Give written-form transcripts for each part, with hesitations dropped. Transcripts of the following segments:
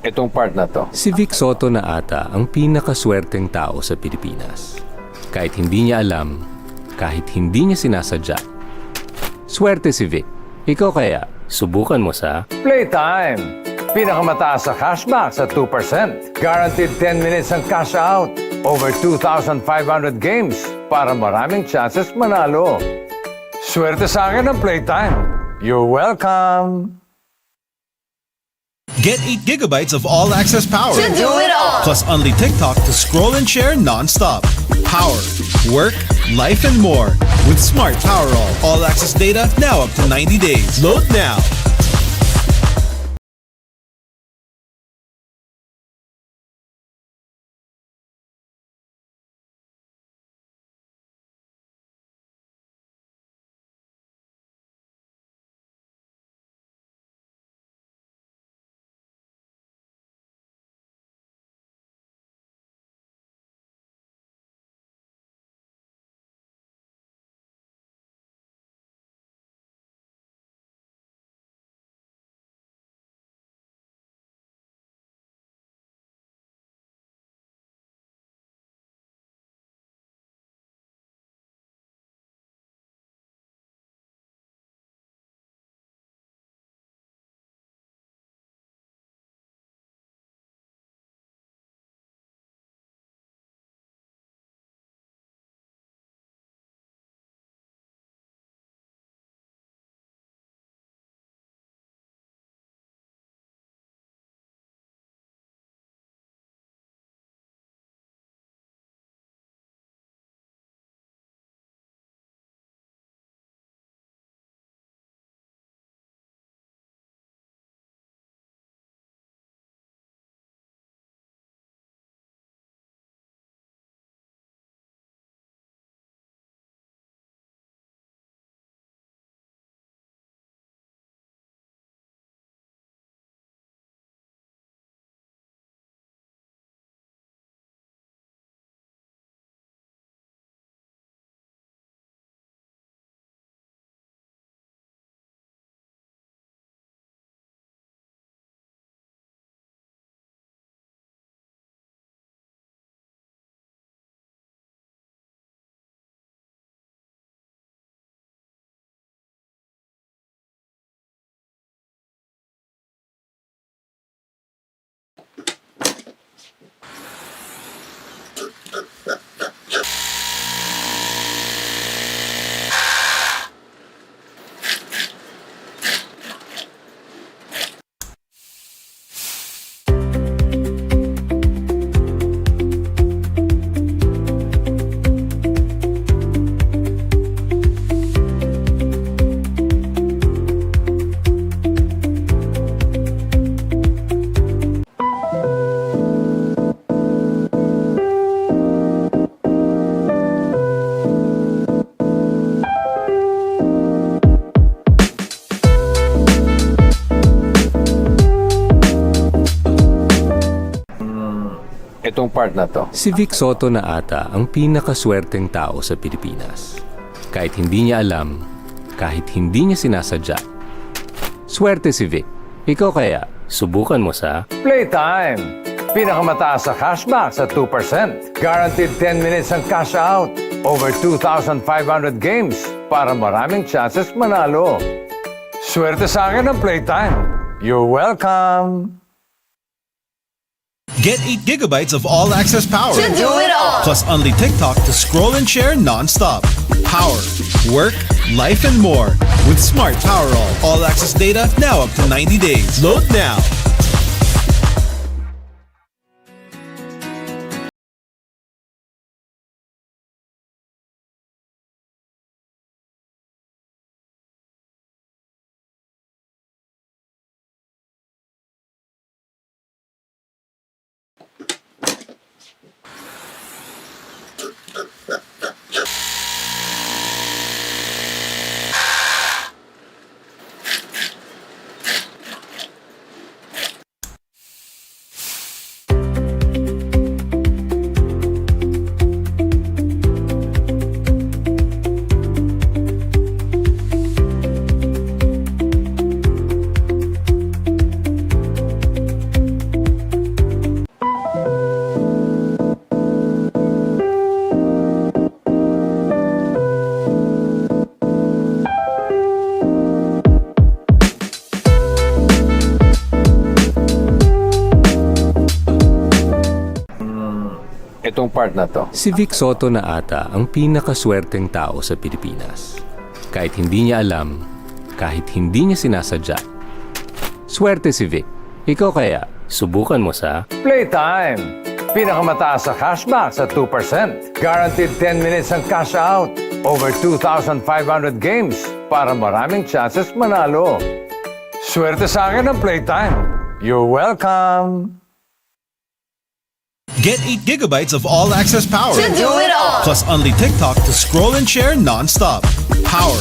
Itong part na to. Si Vic Soto na ata ang pinakaswerteng tao sa Pilipinas. Kahit hindi niya alam, kahit hindi niya sinasadya. Swerte si Vic. Ikaw kaya, subukan mo sa Playtime! Pinakamataas sa cashback sa 2%. Guaranteed 10 minutes ang cash out. Over 2,500 games para maraming chances manalo. Swerte sa akin ng Playtime. You're welcome! Get 8 gigabytes of all-access power. To do it all. Plus only TikTok to scroll and share non-stop. Power, work, life, and more. With Smart Power all-access data now up to 90 days. Load now. Itong part na to. si Vic Soto na ata ang pinakaswerteng tao sa Pilipinas. Kahit hindi niya alam, kahit hindi niya sinasadya. Swerte si Vic. Ikaw kaya, subukan mo sa Playtime! Pinakamataas sa cashback sa 2%. Guaranteed 10 minutes ang cash out. Over 2,500 games para maraming chances manalo. Swerte sa akin ng Playtime. You're welcome! Get 8 gigabytes of all-access power. To do it all. Plus only TikTok to scroll and share non-stop. Power, work, life, and more. With Smart Power all-access data now up to 90 days. Load now. part na to. Si Vic Soto na ata ang pinakaswerteng tao sa Pilipinas. Kahit hindi niya alam, kahit hindi niya sinasadya. Swerte si Vic. Ikaw kaya, subukan mo sa Playtime! Pinakamataas sa cashback sa 2%. Guaranteed 10 minutes ang cash out. Over 2,500 games para maraming chances manalo. Swerte sa akin ng Playtime. You're welcome! Get 8 gigabytes of all-access power. To do it all. Plus only TikTok to scroll and share non-stop. Power,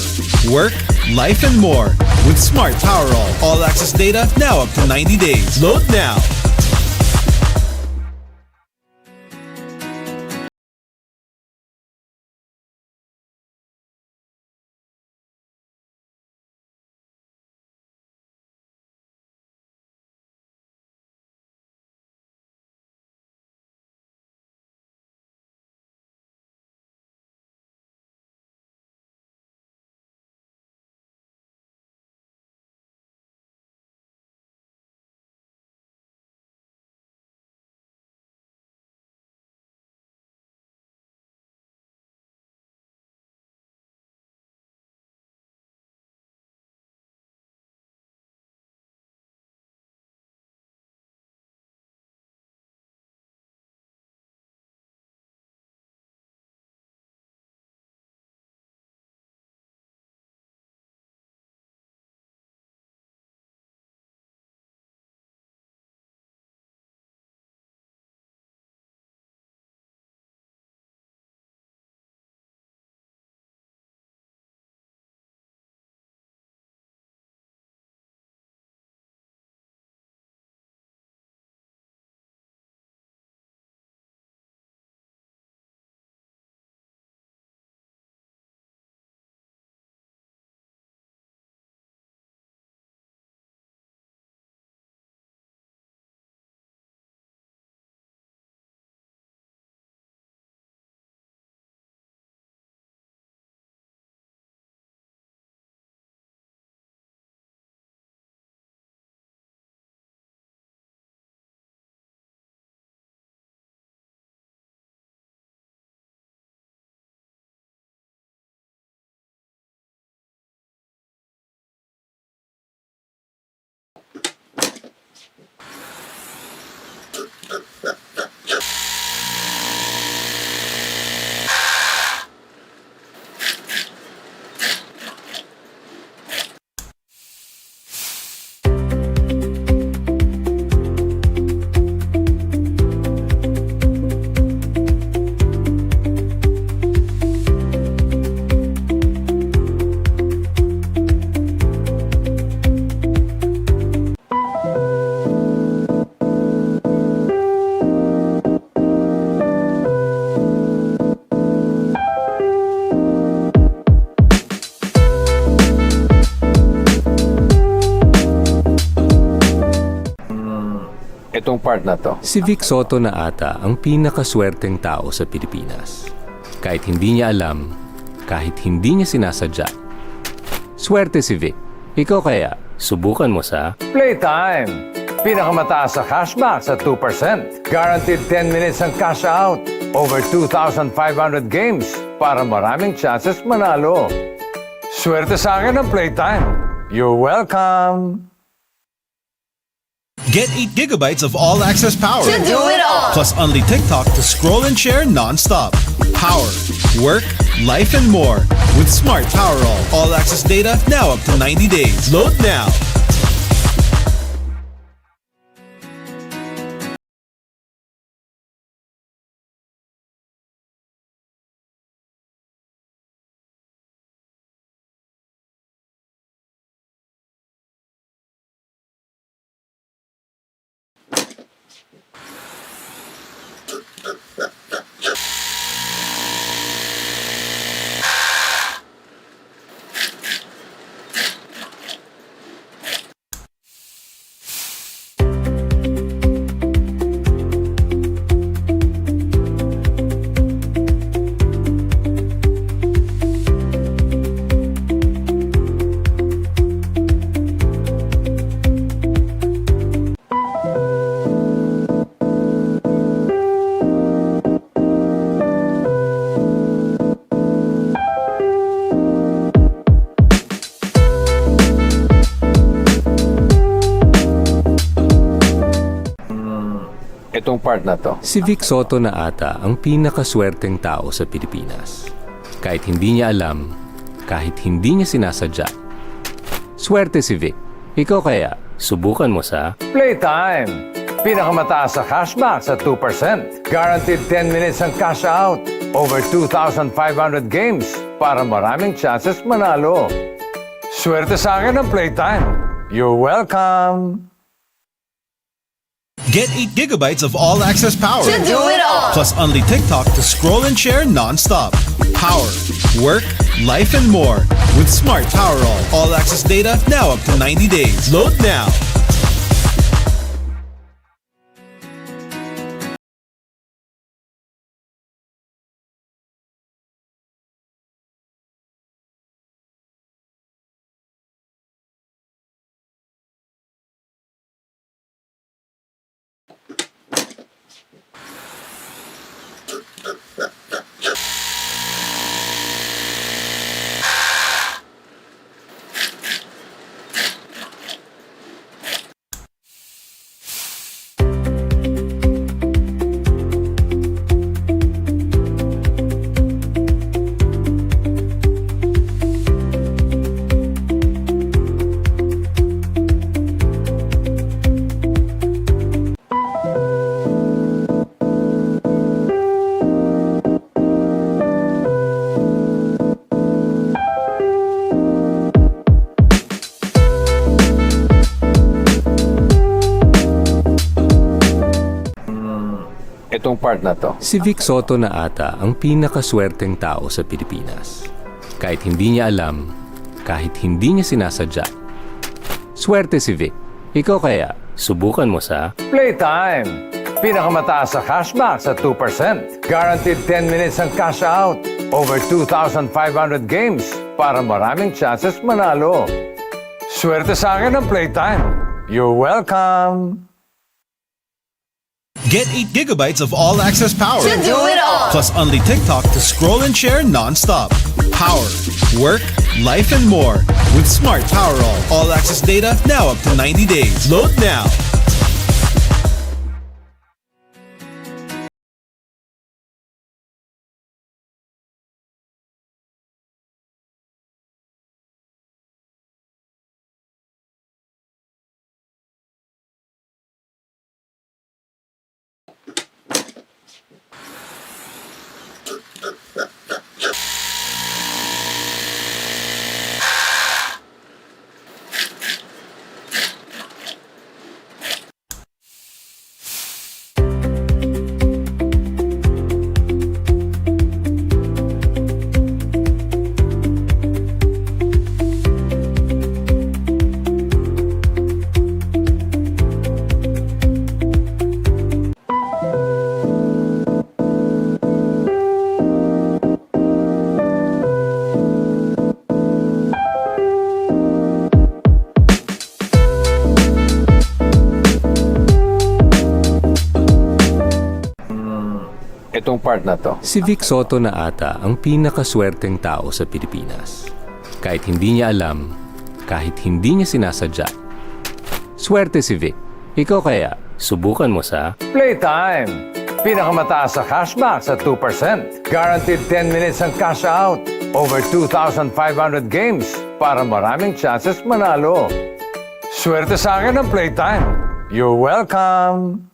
work, life, and more. With Smart Powerall. All-access data now up to 90 days. Load now. Itong part na to. si Vic Soto na ata ang pinakaswerteng tao sa Pilipinas. Kahit hindi niya alam, kahit hindi niya sinasadya. Swerte si Vic. Ikaw kaya, subukan mo sa Playtime! Pinakamataas sa cashback sa 2%. Guaranteed 10 minutes ang cash out. Over 2,500 games para maraming chances manalo. Swerte sa akin ng Playtime. You're welcome! Get 8 gigabytes of all-access power. To do it all. Plus only TikTok to scroll and share non-stop. Power, work, life, and more. With Smart Powerall. All-access data now up to 90 days. Load now. Itong part na to. Si Vic Soto na ata ang pinakaswerteng tao sa Pilipinas. Kahit hindi niya alam, kahit hindi niya sinasadya. Swerte si Vic. Ikaw kaya, subukan mo sa Playtime! Pinakamataas sa cashback sa 2%. Guaranteed 10 minutes ang cash out. Over 2,500 games para maraming chances manalo. Swerte sa akin ng Playtime. You're welcome! Get 8 gigabytes of all-access power. To do it all. Plus only TikTok to scroll and share non-stop. Power, work, life, and more. With Smart Powerall. All-access data now up to 90 days. Load now. Itong part na to. Si Vic Soto na ata ang pinakaswerteng tao sa Pilipinas. Kahit hindi niya alam, kahit hindi niya sinasadya. Swerte si Vic. Ikaw kaya, subukan mo sa Playtime! Pinakamataas sa cashback sa 2%. Guaranteed 10 minutes ang cash out. Over 2,500 games para maraming chances manalo. Swerte sa akin ng Playtime. You're welcome! Get 8 gigabytes of all-access power. To do it all. Plus only TikTok to scroll and share non-stop. Power, work, life, and more. With Smart Powerall. All-access data now up to 90 days. Load now. Itong part na to. Si Vic Soto na ata ang pinakaswerteng tao sa Pilipinas. Kahit hindi niya alam, kahit hindi niya sinasadya. Swerte si Vic. Ikaw kaya, subukan mo sa Playtime! Pinakamataas sa cashback sa 2%. Guaranteed 10 minutes ang cash out. Over 2,500 games para maraming chances manalo. Swerte sa akin ng Playtime. You're welcome!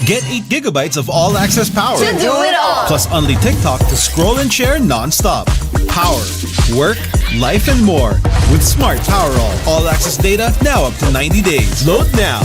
Get 8 gigabytes of all-access power. To do it all. Plus only TikTok to scroll and share non-stop. Power, work, life, and more. With Smart Powerall. All-access data now up to 90 days. Load now.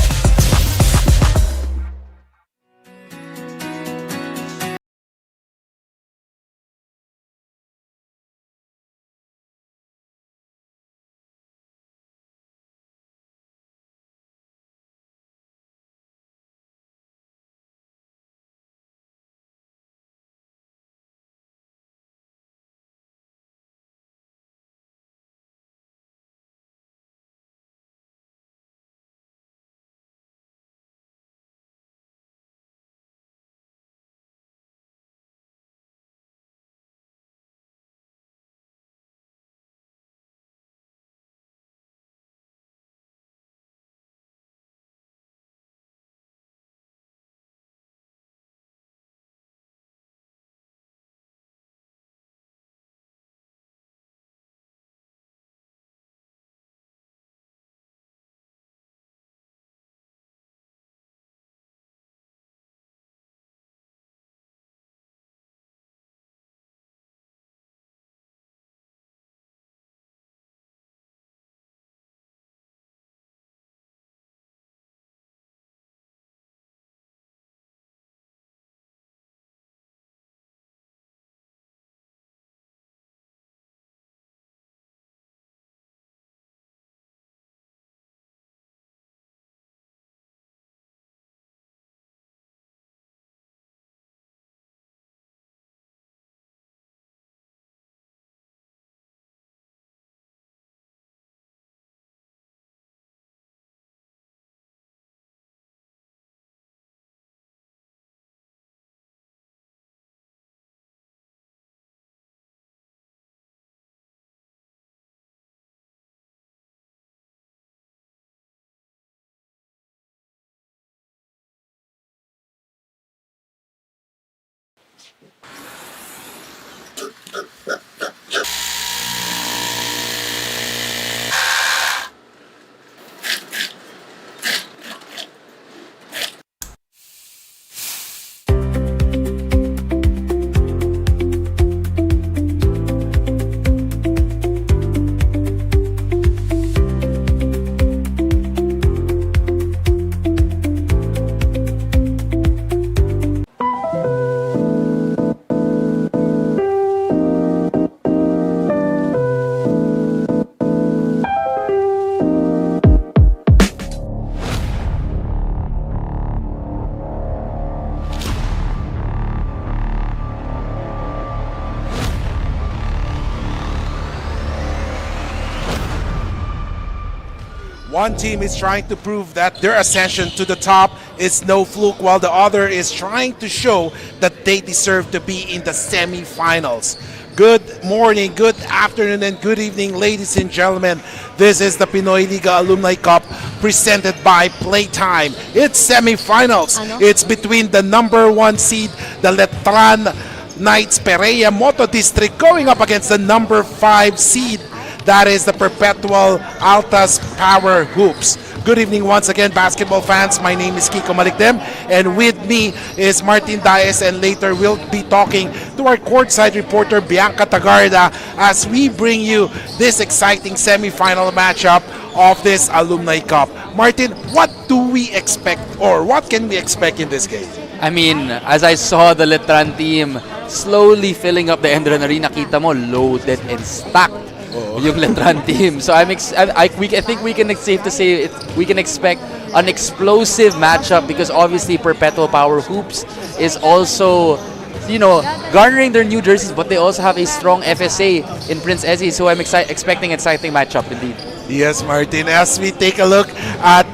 One team is trying to prove that their ascension to the top is no fluke, while the other is trying to show that they deserve to be in the semifinals. Good morning, good afternoon, and good evening, ladies and gentlemen. This is the Pinoyliga Alumni Cup presented by Playtime. It's semifinals. It's between the number 1 seed, the Letran Knights Perea Moto District, going up against the number 5 seed, that is the Perpetual Uphsd Powerhoops. Good evening once again, basketball fans. My name is Kiko Malikdem, and with me is Martin Diaz, and later we'll be talking to our courtside reporter Bianca Tagarda as we bring you this exciting semifinal matchup of this Alumni Cup. Martin, what do we expect, or what can we expect in this game? I mean, as I saw the Letran team slowly filling up the ENDERUN arena, kita mo loaded and stacked yung Letran team. So I think we can, it's safe to say we can expect an explosive matchup, because obviously Perpetual Powerhoops is also, you know, garnering their new jerseys, but they also have a strong FSA in Prince Ezzy. So I'm expecting an exciting matchup indeed. Yes, Martin. As we take a look at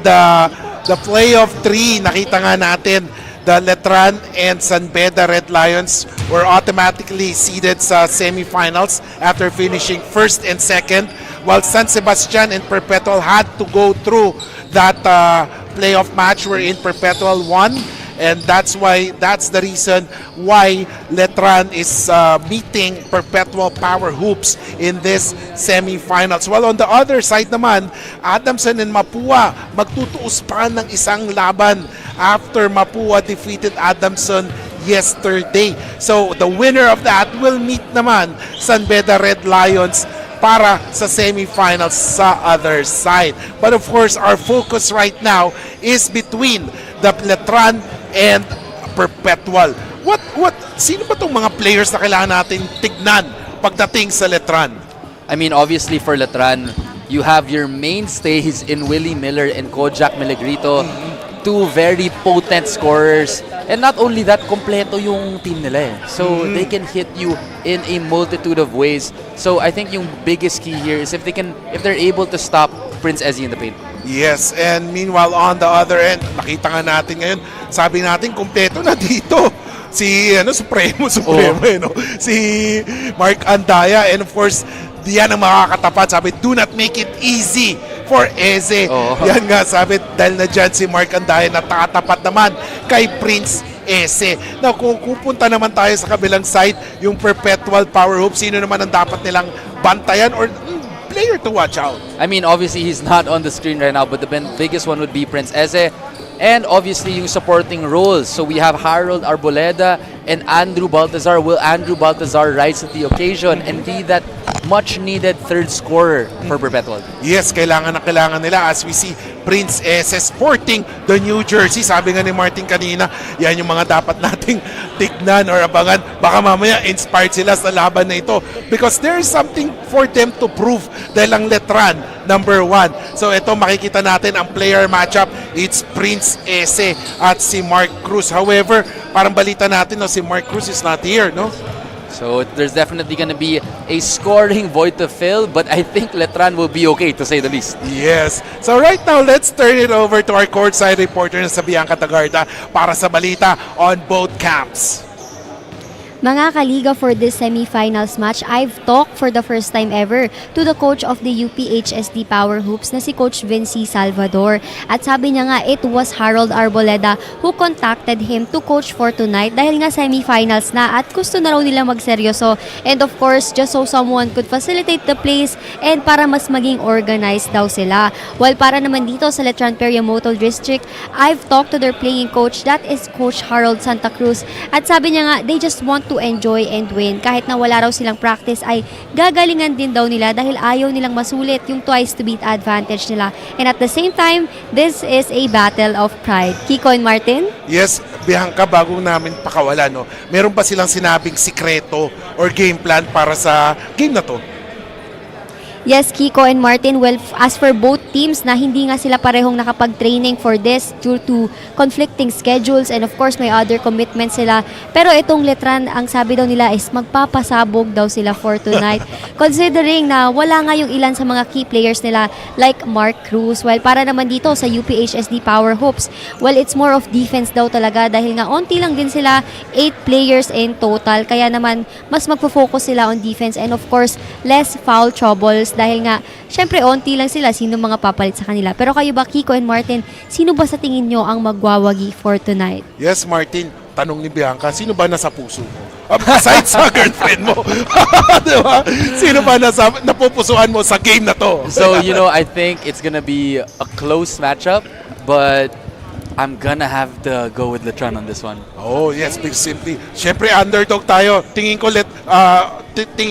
the play of 3, nakita nga natin the Letran and San Beda Red Lions were automatically seeded sa semifinals after finishing first and second, while San Sebastian and Perpetual had to go through that playoff match wherein Perpetual won. And that's the reason why Letran is meeting Perpetual Powerhoops in this semifinals. While on the other side naman, Adamson and Mapua magtutuos pa ng isang laban after Mapua defeated Adamson yesterday. So the winner of that will meet naman San Beda Red Lions para sa semifinals sa other side. But of course, our focus right now is between the Letran and Perpetual. Sino ba tong mga players na kailangan natin tignan pagdating sa Letran? I mean, obviously for Letran, you have your mainstays in Willie Miller and Kojak Melegrito, two very potent scorers. And not only that, kompleto yung team nila eh. So they can hit you in a multitude of ways. So I think yung biggest key here is if they're able to stop Prince Ezzy in the paint. Yes, and meanwhile on the other end, nakita nga natin ngayon, sabi natin kompleto na dito si Supremo si Mark Andaya, and of course diyan ang makakatapat. Sabi, do not make it easy for Eze. Yan nga, sabi, dahil na dyan si Mark Andaya na takatapat naman kay Prince Eze. Now, kung pupunta naman tayo sa kabilang side, yung Perpetual Powerhoops, sino naman ang dapat nilang bantayan or player to watch out? I mean, obviously he's not on the screen right now, but the biggest one would be Prince Eze. And obviously yung supporting roles. So we have Harold Arboleda and Andrew Baltazar. Will Andrew Baltazar rise to the occasion and be that much needed third scorer for Perpetual? Yes, kailangan na kailangan nila as we see Prince Eze sporting the new jersey. Sabi nga ni Martin kanina, yan yung mga dapat nating tignan or abangan. Baka mamaya inspired sila sa laban na ito, because there is something for them to prove dahil ang Letran number 1. So ito makikita natin ang player matchup. It's Prince Eze at si Mark Cruz. However, parang balita natin si Mark Cruz is not here, no? So there's definitely going to be a scoring void to fill, but I think Letran will be okay, to say the least. Yes. So right now, let's turn it over to our courtside reporter na sa Bianca Tagarda para sa balita on both camps. Mga kaliga, for this semifinals match, I've talked for the first time ever to the coach of the Uphsd Powerhoops na si Coach Vinci Salvador. At sabi niya nga, it was Harold Arboleda who contacted him to coach for tonight dahil nga semifinals na at gusto na raw nila magseryoso. And of course, just so someone could facilitate the plays and para mas maging organized daw sila. While para naman dito sa Letran Periamoto District, I've talked to their playing coach, that is Coach Harold Santa Cruz. At sabi niya nga, they just want to enjoy and win. Kahit na wala raw silang practice ay gagalingan din daw nila dahil ayaw nilang masulit yung twice to beat advantage nila. And at the same time, this is a battle of pride. Kiko and Martin? Yes, Bianca, bago namin pakawala, no? Meron ba silang sinabing sikreto or game plan para sa game na to? Yes, Kiko and Martin. Well, as for both teams na hindi nga sila parehong nakapag-training for this due to conflicting schedules and of course may other commitments sila. Pero itong Letran, ang sabi daw nila is magpapasabog daw sila for tonight. Considering na wala nga yung ilan sa mga key players nila like Mark Cruz. Well, para naman dito sa Uphsd Powerhoops, well, it's more of defense daw talaga dahil nga onti lang din sila, 8 players in total. Kaya naman, mas magpo-focus sila on defense and of course, less foul troubles dahil nga, syempre, onti lang sila sino mga papalit sa kanila. Pero kayo ba, Kiko and Martin, sino ba sa tingin nyo ang magwawagi for tonight? Yes, Martin, tanong ni Bianca, sino ba nasa puso mo? Aside sa girlfriend mo. Diba? Sino ba napupusuan mo sa game na to? So, you know, I think it's gonna be a close matchup, but I'm gonna have to go with Letran on this one. Oh, yes, big simply. Siyempre, underdog tayo. Tingin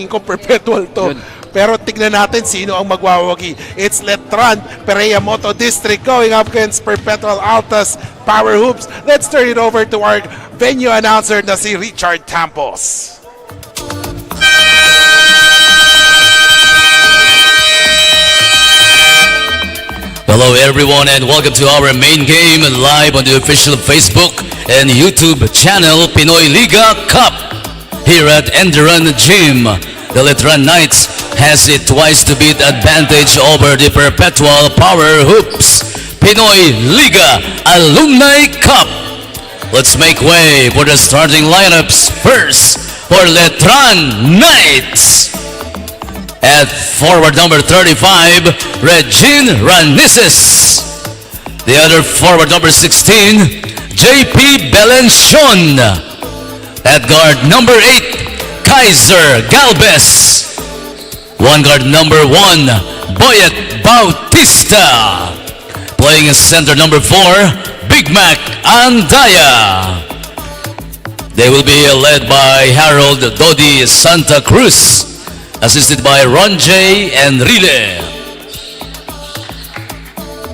ko perpetual to. Yun. Pero tignan natin sino ang magwawagi. It's Letran, Periamoto District going up against Perpetual Altas Powerhoops. Let's turn it over to our venue announcer na si Richard Campos. Hello everyone and welcome to our main game live on the official Facebook and YouTube channel Pinoyliga Cup here at ENDERUN Gym. The Letran Knights has a twice to beat advantage over the Perpetual Powerhoops Pinoyliga Alumni Cup. Let's make way for the starting lineups. First for Letran Knights. At forward number 35, Regine Ranises. The other forward number 16, JP Belencion. At guard number 8, Kaiser Galvez. One guard number 1, Boyet Bautista. Playing as center number 4, Big Mac Andaya. They will be led by Harold Dodi Santa Cruz, assisted by Ron J. Enrile.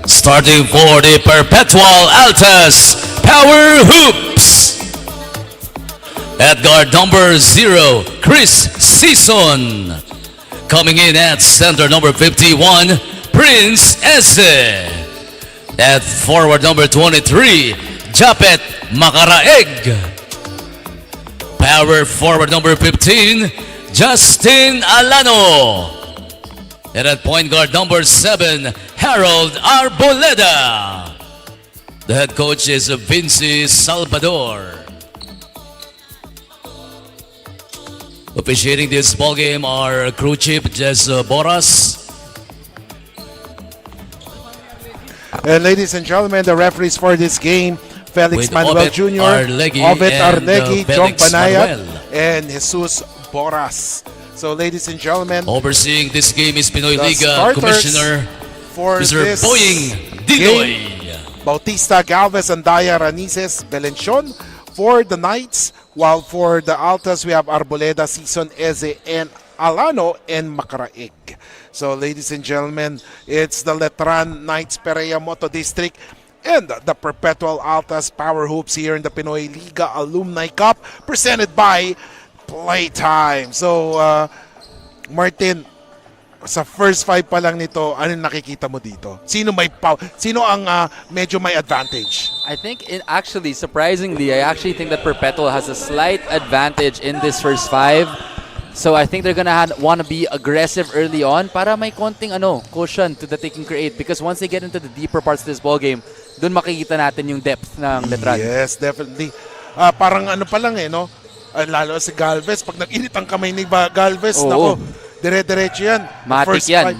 Starting for the Perpetual Altas Powerhoops. At guard number 0, Chris Season. Coming in at center number 51, Prince Eze. At forward number 23, Japet Makaraeg. Power forward number 15, Justin Alano. And at point guard number 7, Harold Arboleda. The head coach is Vinci Salvador. Officiating this ball game are crew chief Jess Boras. And ladies and gentlemen, the referees for this game, Felix With Manuel Obet Jr., Arlegui Obet and, Arlegui, John Felix Panayat, Manuel. and Jesus Boras. So ladies and gentlemen, Overseeing this game is the Pinoyliga starters Commissioner for Mr. this Boying game, Dinoy. Bautista, Galvez, Andaya, Ranises, Belencion for the Knights, while for the Altas we have Arboleda, Season, Eze, and Alano, and Makaraig. So ladies and gentlemen, it's the Letran Knights Periamoto District and the Perpetual Altas Powerhoops here in the Pinoyliga Alumni Cup presented by Playtime. So Martin, sa first 5 pa lang nito, anong nakikita mo dito? Sino ang medyo may advantage? I think, actually, surprisingly, I actually think that Perpetual has a slight advantage in this first 5. So I think they're gonna want to be aggressive early on para may konting cushion to that they can create, because once they get into the deeper parts of this ball game, dun makikita natin yung depth ng Letran. Yes, definitely. Parang pa lang no? Lalo si Galvez. Pag nag-init ang kamay ni Galvez, Oo. nako, dire-diretso yan. Matic yan.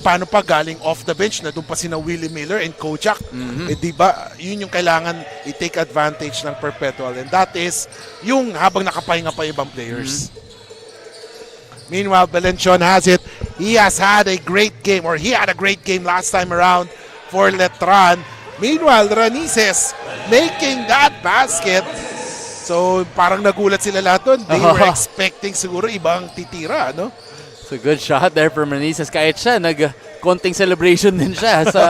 Paano pa galing off the bench na doon pa sina Willie Miller and Kojak? Di ba, yun yung kailangan i-take advantage ng Perpetual. And that is yung habang nakapahinga pa ibang players. Meanwhile, Belenchon has it. He has had a great game, or he had a great game last time around for Letran. Meanwhile, Ranises making that basket. So, parang nagulat sila lahat doon. They were expecting siguro ibang titira, no? So good shot there from Ranises. Kahit siya, nag-konting celebration din siya sa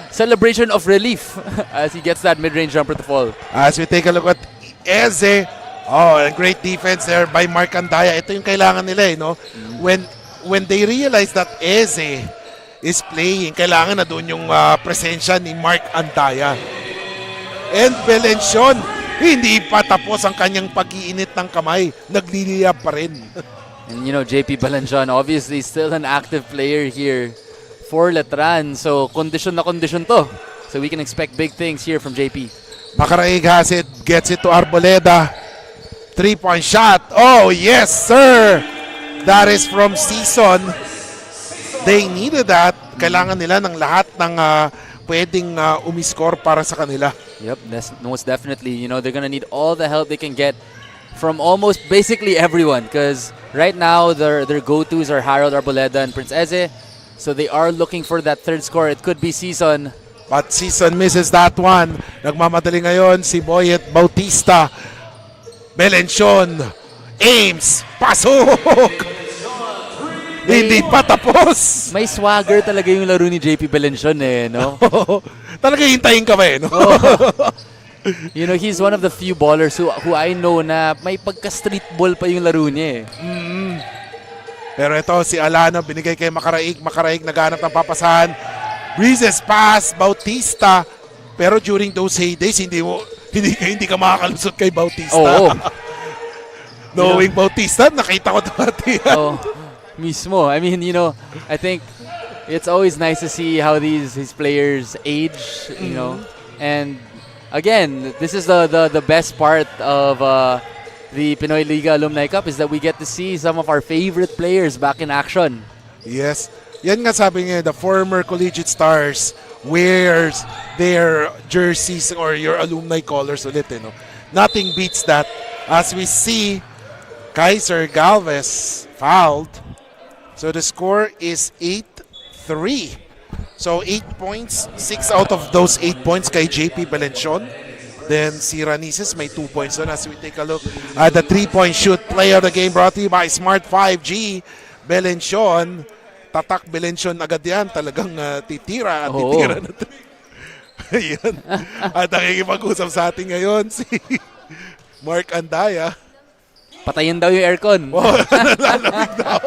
celebration of relief as he gets that mid-range jumper to fall. As we take a look at Eze, a great defense there by Mark Andaya. Ito yung kailangan nila, no? When they realize that Eze is playing, kailangan na doon yung presensya ni Mark Andaya. And Belenchon, hindi pa tapos ang kanyang pag-iinit ng kamay. Nagliliyab pa rin. And you know, JP Belenchon, obviously still an active player here for Letran. So, condition na condition to. So, we can expect big things here from JP. Makaraig has it, gets it to Arboleda. 3-point shot. Oh, yes, sir! That is from Season. They needed that. Kailangan nila ng lahat ng pwedeng umiscore para sa kanila. Yep, most definitely. You know, they're gonna need all the help they can get from almost basically everyone, because right now their go-tos are Harold Arboleda and Prince Eze. So they are looking for that third score. It could be Season. But Season misses that one. Nagmamadali ngayon si Boyet Bautista. Belenchon. Ames. Pasok! Hindi pa tapos. May swagger talaga yung laro ni JP Belenchon no? Talaga hintayin ka ba no? You know, he's one of the few ballers who I know na may pagka-street ball pa yung laro niya Pero ito, si Alano, binigay kay Makaraig. Makaraig naghanap ng papasahan. Breezes pass, Bautista. Pero during those heydays, hindi ka makakalusot kay Bautista. Oo. Knowing Bautista, nakita ko dati. Mismo. I mean, you know, I think it's always nice to see how these players age, you know. And again, this is the best part of the Pinoyliga Alumni Cup, is that we get to see some of our favorite players back in action. Yes. Yan nga sabi niya, the former collegiate stars wears their jerseys or your alumni colors ulit. No? Nothing beats that. As we see, Kaiser Galvez fouled. So the score is 8-3. So 8 points, 6 out of those 8 points kay JP Belenchon. Then si Ranises may 2 points doon. As we take a look at the 3-point shoot play of the game brought to you by Smart 5G. Belenchon, tatak Belenchon agad yan. Talagang titira at titira na ito. Ayan. At nakikipag-usap sa atin ngayon si Mark Andaya. Patayin daw yung aircon. Nalamig daw.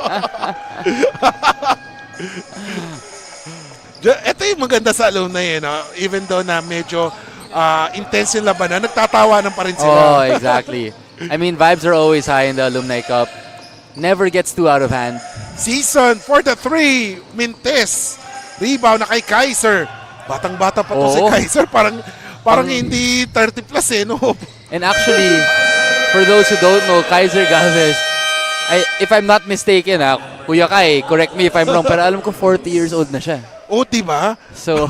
Ito yung maganda sa alumni, no? Even though na medyo intense yung labanan, nagtatawanan pa rin sila. Oh, exactly. I mean, vibes are always high in the Alumni Cup. Never gets too out of hand. Season for the 3, Mintes. Rebound na kay Kaiser. Batang-bata pa to si Kaiser. Parang hindi 30 plus no? And actually, for those who don't know, Kaiser Galvez, if I'm not mistaken, Kuya Kai, correct me if I'm wrong, pero alam ko 40 years old na siya. Diba? So,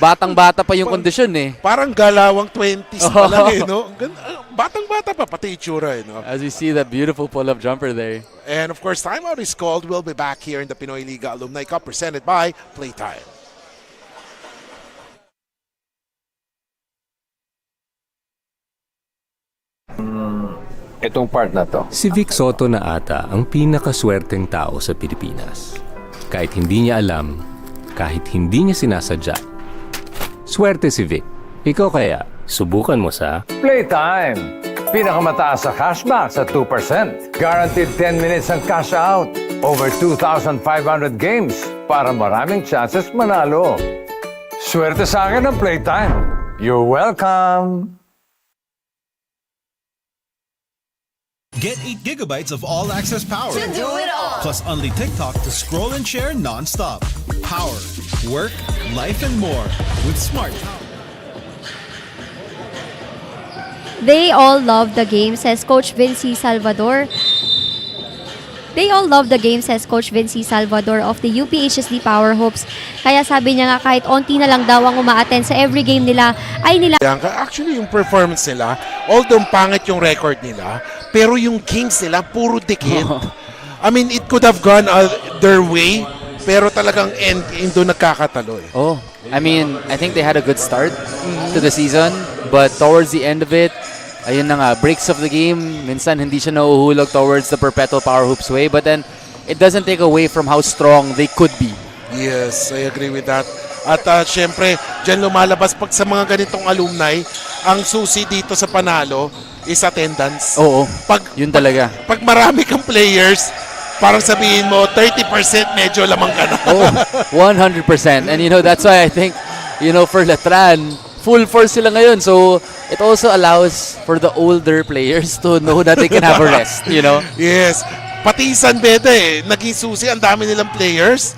batang-bata pa yung kondisyon Parang galawang 20s pa lang no? Batang-bata pa, pati itsura no? As we see that beautiful pull-up jumper there. And of course, timeout is called. We'll be back here in the Pinoyliga Alumni Cup presented by Playtime. Itong part na to. Si Vic Soto na ata ang pinakaswerteng tao sa Pilipinas. Kahit hindi niya alam, kahit hindi niya sinasadya. Swerte si Vic. Ikaw kaya, subukan mo sa Playtime! Pinakamataas sa cashback sa 2%. Guaranteed 10 minutes ang cash out. Over 2,500 games para maraming chances manalo. Swerte sa akin ng Playtime. You're welcome! Get 8 gigabytes of all-access power. To do it all. Plus only TikTok to scroll and share non-stop. Power, work, life, and more with Smart Power. They all love the game, says Coach Vinci Salvador. They all love the game, says Coach Vinci Salvador of the UPHSD Powerhoops. Kaya sabi niya nga kahit onti na lang daw ang umaattend sa every game nila, ay nila... Actually, yung performance nila, although pangit yung record nila, pero yung games nila, puro dikit. I mean, it could have gone their way, pero talagang doon nagkakatalo eh. Oh, I mean, I think they had a good start to the season, but towards the end of it, ayun na nga, breaks of the game, minsan hindi siya nauhulog towards the perpetual Powerhoops way, but then it doesn't take away from how strong they could be. Yes, I agree with that. At syempre, dyan lumalabas pag sa mga ganitong alumni, ang susi dito sa panalo is attendance. Oo, yun talaga. Pag marami kang players, parang sabihin mo, 30% medyo lamang ka na. Oh, 100%. And you know, that's why I think, you know, for Letran, full force sila ngayon. So, it also allows for the older players to know that they can have a rest, you know? Yes. Pati San Beda naging susi, ang dami nilang players.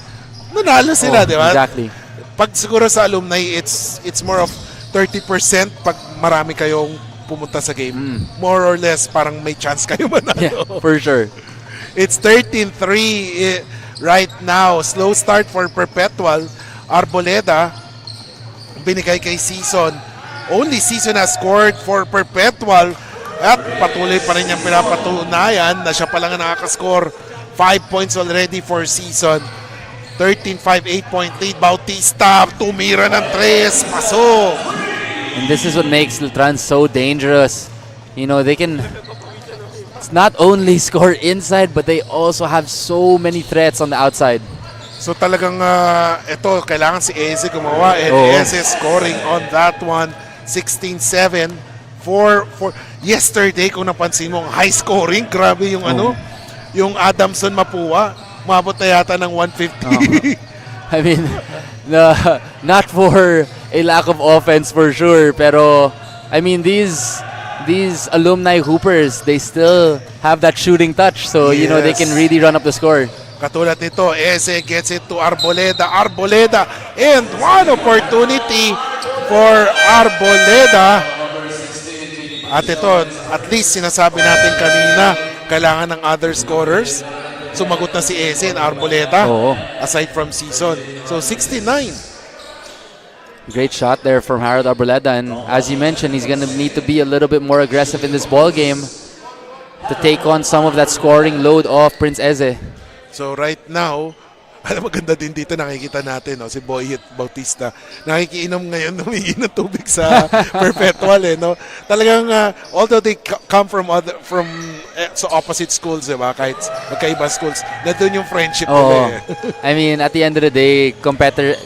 Nanalo sila, di ba? Exactly. Pag siguro sa alumni, it's more of 30% pag marami kayong pumunta sa game. More or less, parang may chance kayo manalo. Yeah, for sure. It's 13-3 right now. Slow start for Perpetual. Arboleda, binigay kay Season. Only Season has scored for Perpetual. At patuloy pa rin niyang pinapatunayan na siya pa lang ang nakakascore. 5 points already for Season. 13-5, 8-point lead. Bautista, tumira ng 3. Pasok. And this is what makes Letran so dangerous. You know, they can not only score inside, but they also have so many threats on the outside. So talagang ito, kailangan si Eze gumawa. And Eze scoring on that one. 16-7. Yesterday, kung napansin mo, high scoring. Grabe yung yung Adamson Mapua. Umabot na yata ng 150. I mean, not for a lack of offense for sure, pero I mean these alumni hoopers, they still have that shooting touch, so you know they can really run up the score. Katulad nito, Eze gets it to Arboleda. Arboleda, and one opportunity for Arboleda. At ito, at least sinasabi natin kanina, kailangan ng other scorers. Sumagot na si Eze and Arboleda, aside from Season. So 69. Great shot there from Harold Arboleda, and as you mentioned, he's going to need to be a little bit more aggressive in this ball game to take on some of that scoring load off Prince Eze. So right now, alam, maganda din dito nakikita natin, no, si Boyet Bautista. Nakikiinom ngayon, humingi ng tubig sa Perpetual. No? Talagang, although they come from so opposite schools, diba? Kahit magkaiba schools, nandun yung friendship nila. I mean, at the end of the day,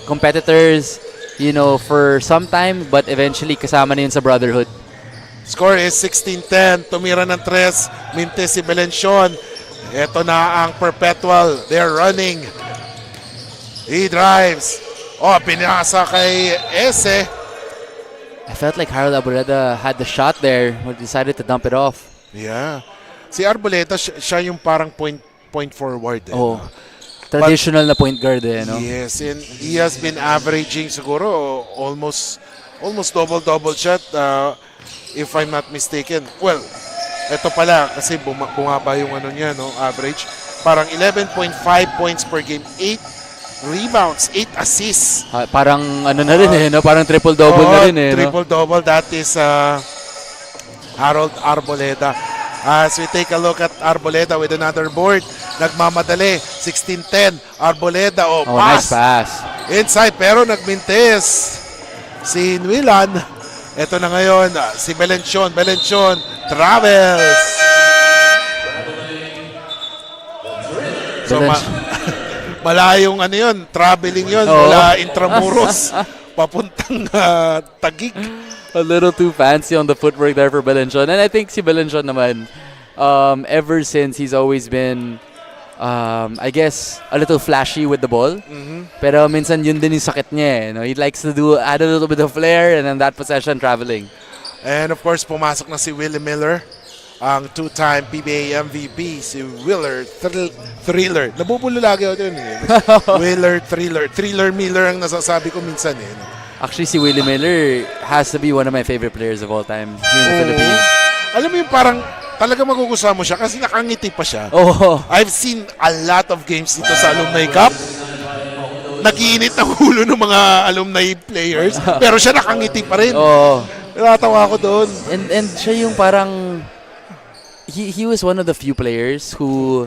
competitors, you know, for some time, but eventually kasama na yun sa brotherhood. Score is 16-10. Tumira ng 3. Mintes si Belencion. Ito na ang Perpetual. They're running. He drives. Pinasa kay Eze. I felt like Harold Arboleda had the shot there, but decided to dump it off. Yeah. Si Arboleda, siya yung parang point forward. Traditional na point guard no? Yes, and he has been averaging siguro almost double shot if I'm not mistaken. Well, ito pala kasi bumaba yung niya, no, average. Parang 11.5 points per game, 8 rebounds, 8 assists. Parang ano na rin no? Parang triple-double na rin no? Triple-double, that is Harold Arboleda. As we take a look at Arboleda with another board, nagmamadali, 16-10, Arboleda, pass. Nice pass. Inside, pero nagmintes si Nwilan. Ito na ngayon, si Belencion travels. So, malayong yun, traveling yun, mula Intramuros, papuntang Taguig. A little too fancy on the footwork there for Belencion. And I think si Belencion naman, ever since he's always been, I guess, a little flashy with the ball. Pero minsan yun din yung sakit niya. No? He likes to add a little bit of flair and then that possession traveling. And of course, pumasok na si Willie Miller, ang two-time PBA MVP, si Willer Thriller. Nabubulo lagi ako dun. Willer Thriller. Thriller Miller ang nasasabi ko minsan. Actually, si Willie Miller has to be one of my favorite players of all time here in the Philippines. Alam mo yung parang talaga magugustuhan mo siya kasi nakangiti pa siya. Oh, I've seen a lot of games dito sa Alumni Cup. Nag-iinit ang ulo ng mga alumni players, pero siya nakangiti pa rin. oh. Natatawa ako doon. And siya yung parang he was one of the few players who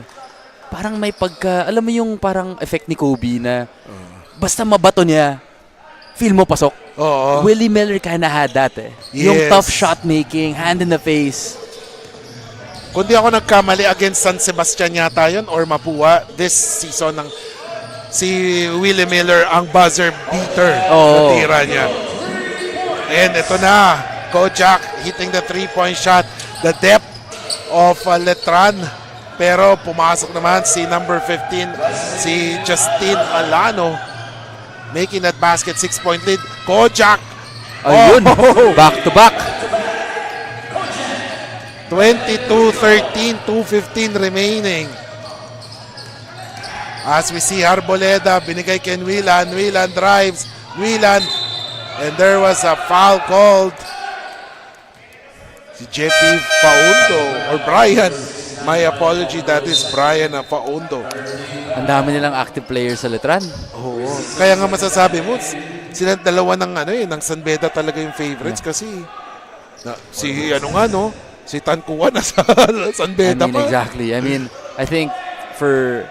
parang may pagka, alam mo yung parang effect ni Kobe na basta mabato niya, feel mo pasok. Oo. Willie Miller kinda had that eh. Yung Yes. tough shot making, hand in the face. Kung di ako nagkamali against San Sebastian yata yun or Mapua this season ng si Willie Miller ang buzzer beater na Oo. tira niya. And ito na, Kojak hitting the 3-point shot. The depth of Letran. Pero pumasok naman si number 15, si Justin Alano. Making that basket, 6-point lead. Kojak. Ayun, Oh! back to back. 22-13, 2:15 remaining. As we see Arboleda, binigay kay Whelan. Whelan drives. Whelan. And there was a foul called. Si JP Paundo or Brian. My apology, that is Brian Paundo. Ang dami nilang active players sa Letran. Oo. Kaya nga masasabi mo, sila dalawa ng ng San Beda talaga yung favorites kasi si si Tankuwa na sa San Beda pa. Exactly. I mean, I think for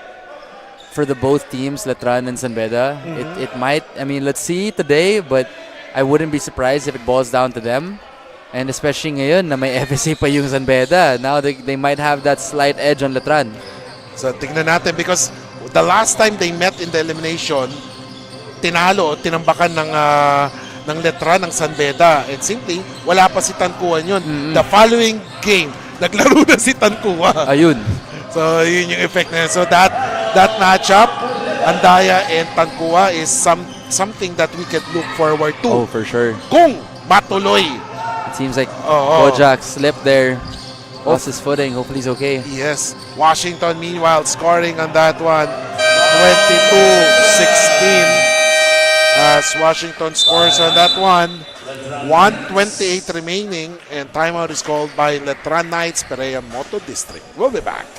the both teams, Letran and San Beda, it might, I mean, let's see today, but I wouldn't be surprised if it boils down to them. And especially ngayon na may FSA pa yung San Beda, now they might have that slight edge on Letran. So tignan natin because the last time they met in the elimination, tinambakan ng Letran ng San Beda. And simply, wala pa si Tankuan yun. The following game, naglaro na si Tankuwa. Ayun. So yun yung effect na yun. So that matchup, Andaya and Tankuwa is something that we can look forward to. Oh, for sure. Kung matuloy. It seems like Oo. Kojak slipped there. Lost his footing. Hopefully he's okay. Yes. Washington, meanwhile, scoring on that one. 22-16. As Washington scores on that one. 1:28 remaining. And timeout is called by Letran Knights, Perea Moto District. We'll be back.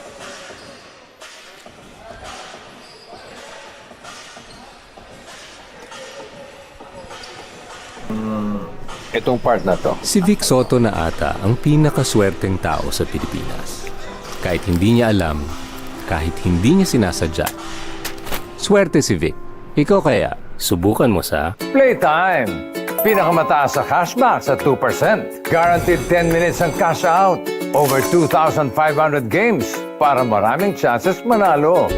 Itong part na to. Si Vic Soto na ata ang pinakaswerteng tao sa Pilipinas. Kahit hindi niya alam, kahit hindi niya sinasadya. Swerte si Vic. Ikaw kaya, subukan mo sa Playtime! Pinakamataas sa cashback sa 2%. Guaranteed 10 minutes ang cash out. Over 2,500 games para maraming chances manalo.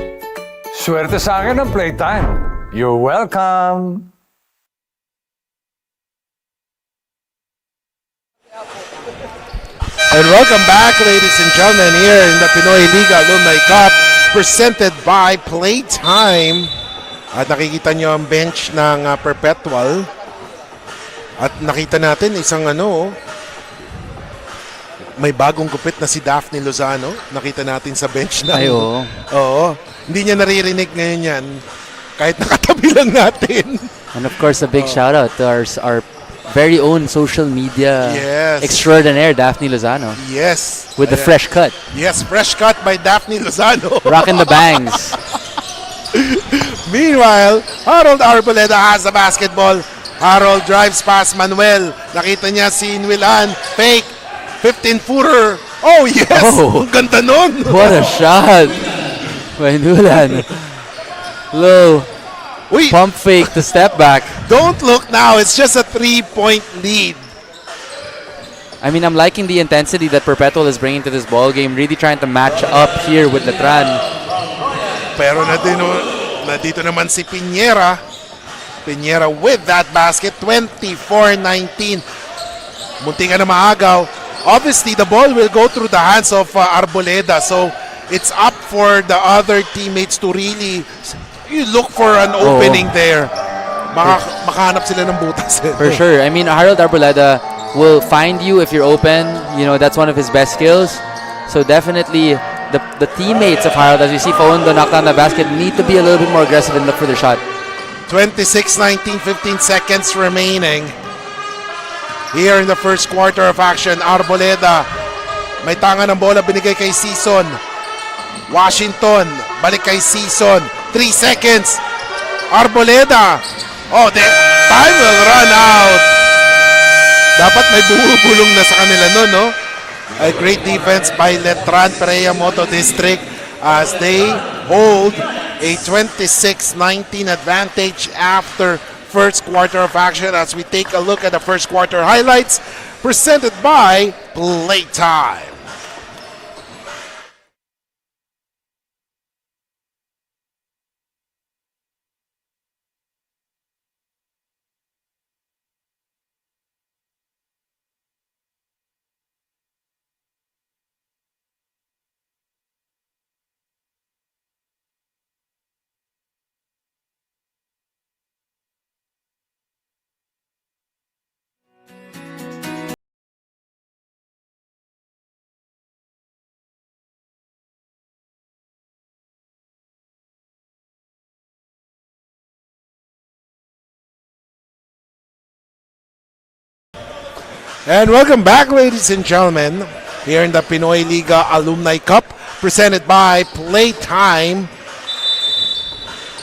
Swerte sa akin ang Playtime. You're welcome! And welcome back, ladies and gentlemen, here in the Pinoyliga Alumni Cup presented by Playtime. At nakikita nyo ang bench ng Perpetual. At nakita natin isang may bagong gupit na si Daphne Lozano. Nakita natin sa bench na. Ay, oo. Oo. Hindi niya naririnig ngayon yan. Kahit nakatabi lang natin. And of course, a big shout out to our very own social media Yes. extraordinaire, Daphne Lozano. Yes. With the fresh cut. Yes, fresh cut by Daphne Lozano. Rocking the bangs. Meanwhile, Harold Arboleda has the basketball. Harold drives past Manuel. Nakita niya si Inwilan. Fake. 15-footer. Oh, yes. Oh. Ang ganda nun. What a shot. Manulan. Low. Uy, Pump fake to step back. don't look now. It's just a 3-point lead. I mean, I'm liking the intensity that Perpetual is bringing to this ball game. Really trying to match up here with Letran. Pero nandito naman si Piñera. Piñera with that basket. 24-19. Munti ka na maagaw. Obviously, the ball will go through the hands of Arboleda. So, it's up for the other teammates to really look for an opening there. Makahanap sila ng butas. For sure. I mean, Harold Arboleda will find you if you're open. You know, that's one of his best skills. So definitely, the teammates of Harold, as you see Faundo knock down the basket, need to be a little bit more aggressive and look for their shot. 26-19, 15 seconds remaining. Here in the first quarter of action, Arboleda. May tanga ng bola, binigay kay Season. Washington, balik kay Season. 3 seconds. Arboleda. Oh, the time will run out. Dapat may bumubulong na sa kanila nun, no? A great defense by Letran, Moto District as they hold a 26-19 advantage after first quarter of action as we take a look at the first quarter highlights presented by Playtime. And welcome back, ladies and gentlemen, here in the Pinoyliga Alumni Cup, presented by Playtime.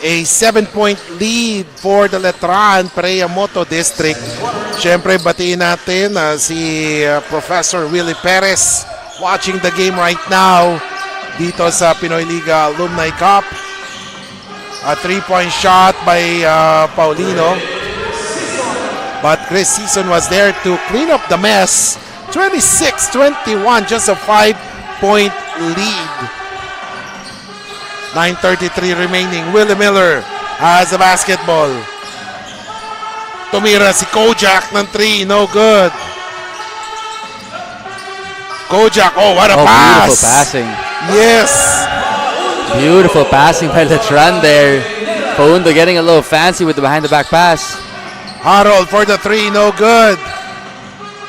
A 7-point lead for the Letran, Moto District. Siyempre, batiin natin si Professor Willie Perez watching the game right now dito sa Pinoyliga Alumni Cup. A 3-point shot by Paulino. But Chris Season was there to clean up the mess. 26-21, just a 5-point lead. 9:33 remaining. Willie Miller has the basketball. Tumira si Kojak ng 3, no good. Kojak, oh what a pass! Beautiful passing. Yes! Beautiful passing by Letran there. Paundo getting a little fancy with the behind-the-back pass. Harold for the 3, no good.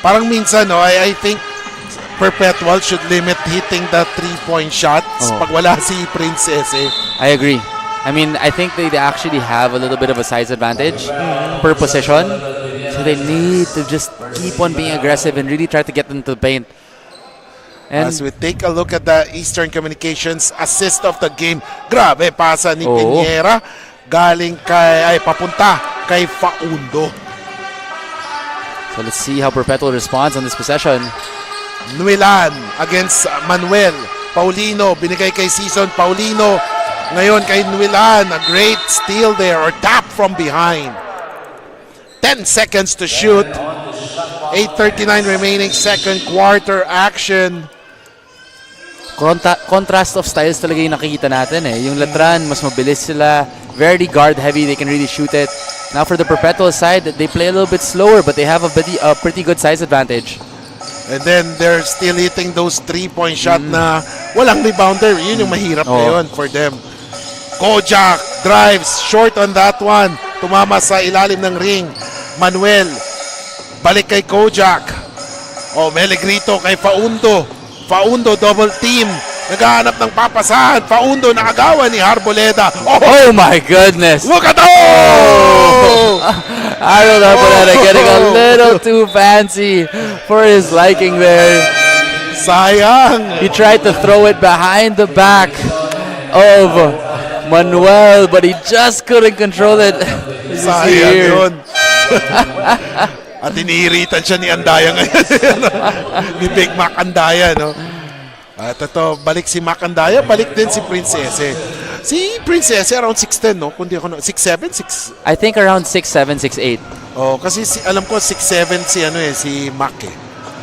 Parang minsan, no, I think Perpetual should limit hitting the 3-point shots pag wala si Princess. I agree. I mean, I think they actually have a little bit of a size advantage per position. So they need to just keep on being aggressive and really try to get into the paint. And as we take a look at the Eastern Communications assist of the game, grabe, pasa ni Piñera. Galing papunta kay Faundo. So let's see how Perpetual responds on this possession. Nuelan against Manuel. Paulino, binigay kay Season. Paulino, ngayon kay Nuelan. A great steal there or tap from behind. 10 seconds to shoot. 8:39 remaining second quarter action. Contrast of styles talaga yung nakikita natin eh. Yung Letran, mas mabilis sila. Very guard heavy, they can really shoot it. Now for the Perpetual side, they play a little bit slower but they have a pretty good size advantage. And then they're still hitting those 3-point shot na walang rebounder. Yun yung mahirap ngayon for them. Kojak drives short on that one. Tumama sa ilalim ng ring. Manuel, balik kay Kojak. Melegrito kay Faundo. Faundo double team. Naghahanap ng papasahan. Faundo nakagawa ni Arboleda. Oh my goodness! Look at Harold Arboleda getting a little too fancy for his liking there. Sayang. He tried to throw it behind the back of Manuel, but he just couldn't control it. Sayang yun. At iniiritan siya ni Andaya ngayon. Ni Big Mac Andaya, no? At ito, balik si Mac Andaya, balik din si Princess. Si Princess around 6'10", no? Kundi ako 6'7", 6... I think around 6'7", 6'8". Kasi alam ko 6'7" si Mac eh.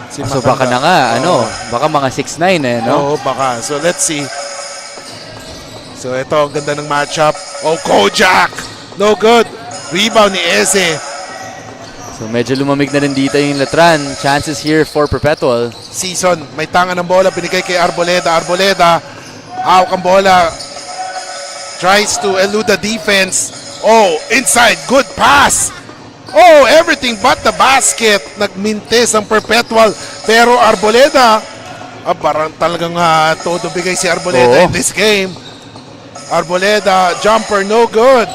Si So Mac baka na nga, baka mga 6'9" eh, no? Baka. So let's see. So ito, ang ganda ng matchup. Kojak! No good. Rebound ni Eze. So medyo lumamig na rin dito yung Letran. Chances here for Perpetual. Season, may tanga ng bola, binigay kay Arboleda. Arboleda, hawak ang bola. Tries to elude the defense. Inside, good pass. Everything but the basket. Nagmintes ang Perpetual. Pero Arboleda, parang talagang todo bigay si Arboleda in this game. Arboleda, jumper, no good.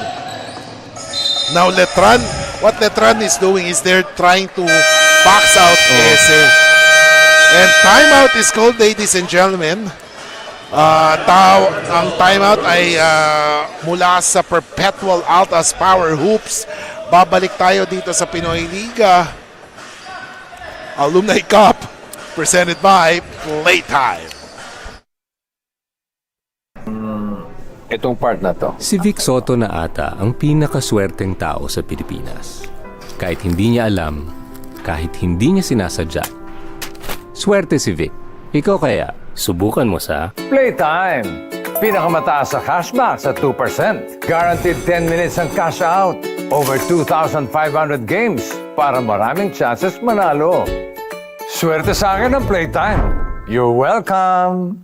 Now Letran, what Letran is doing is they're trying to box out ESE. And timeout is called, ladies and gentlemen. Ang timeout ay mula sa Perpetual Uphsd Powerhoops. Babalik tayo dito sa Pinoyliga Alumni Cup presented by PLAYTIME. Itong part na to. Si Vic Soto na ata ang pinakaswerteng tao sa Pilipinas. Kahit hindi niya alam, kahit hindi niya sinasadya. Swerte si Vic. Ikaw kaya, subukan mo sa Playtime! Pinakamataas sa cashback sa 2%. Guaranteed 10 minutes ang cash out. Over 2,500 games para maraming chances manalo. Swerte sa akin ng Playtime. You're welcome!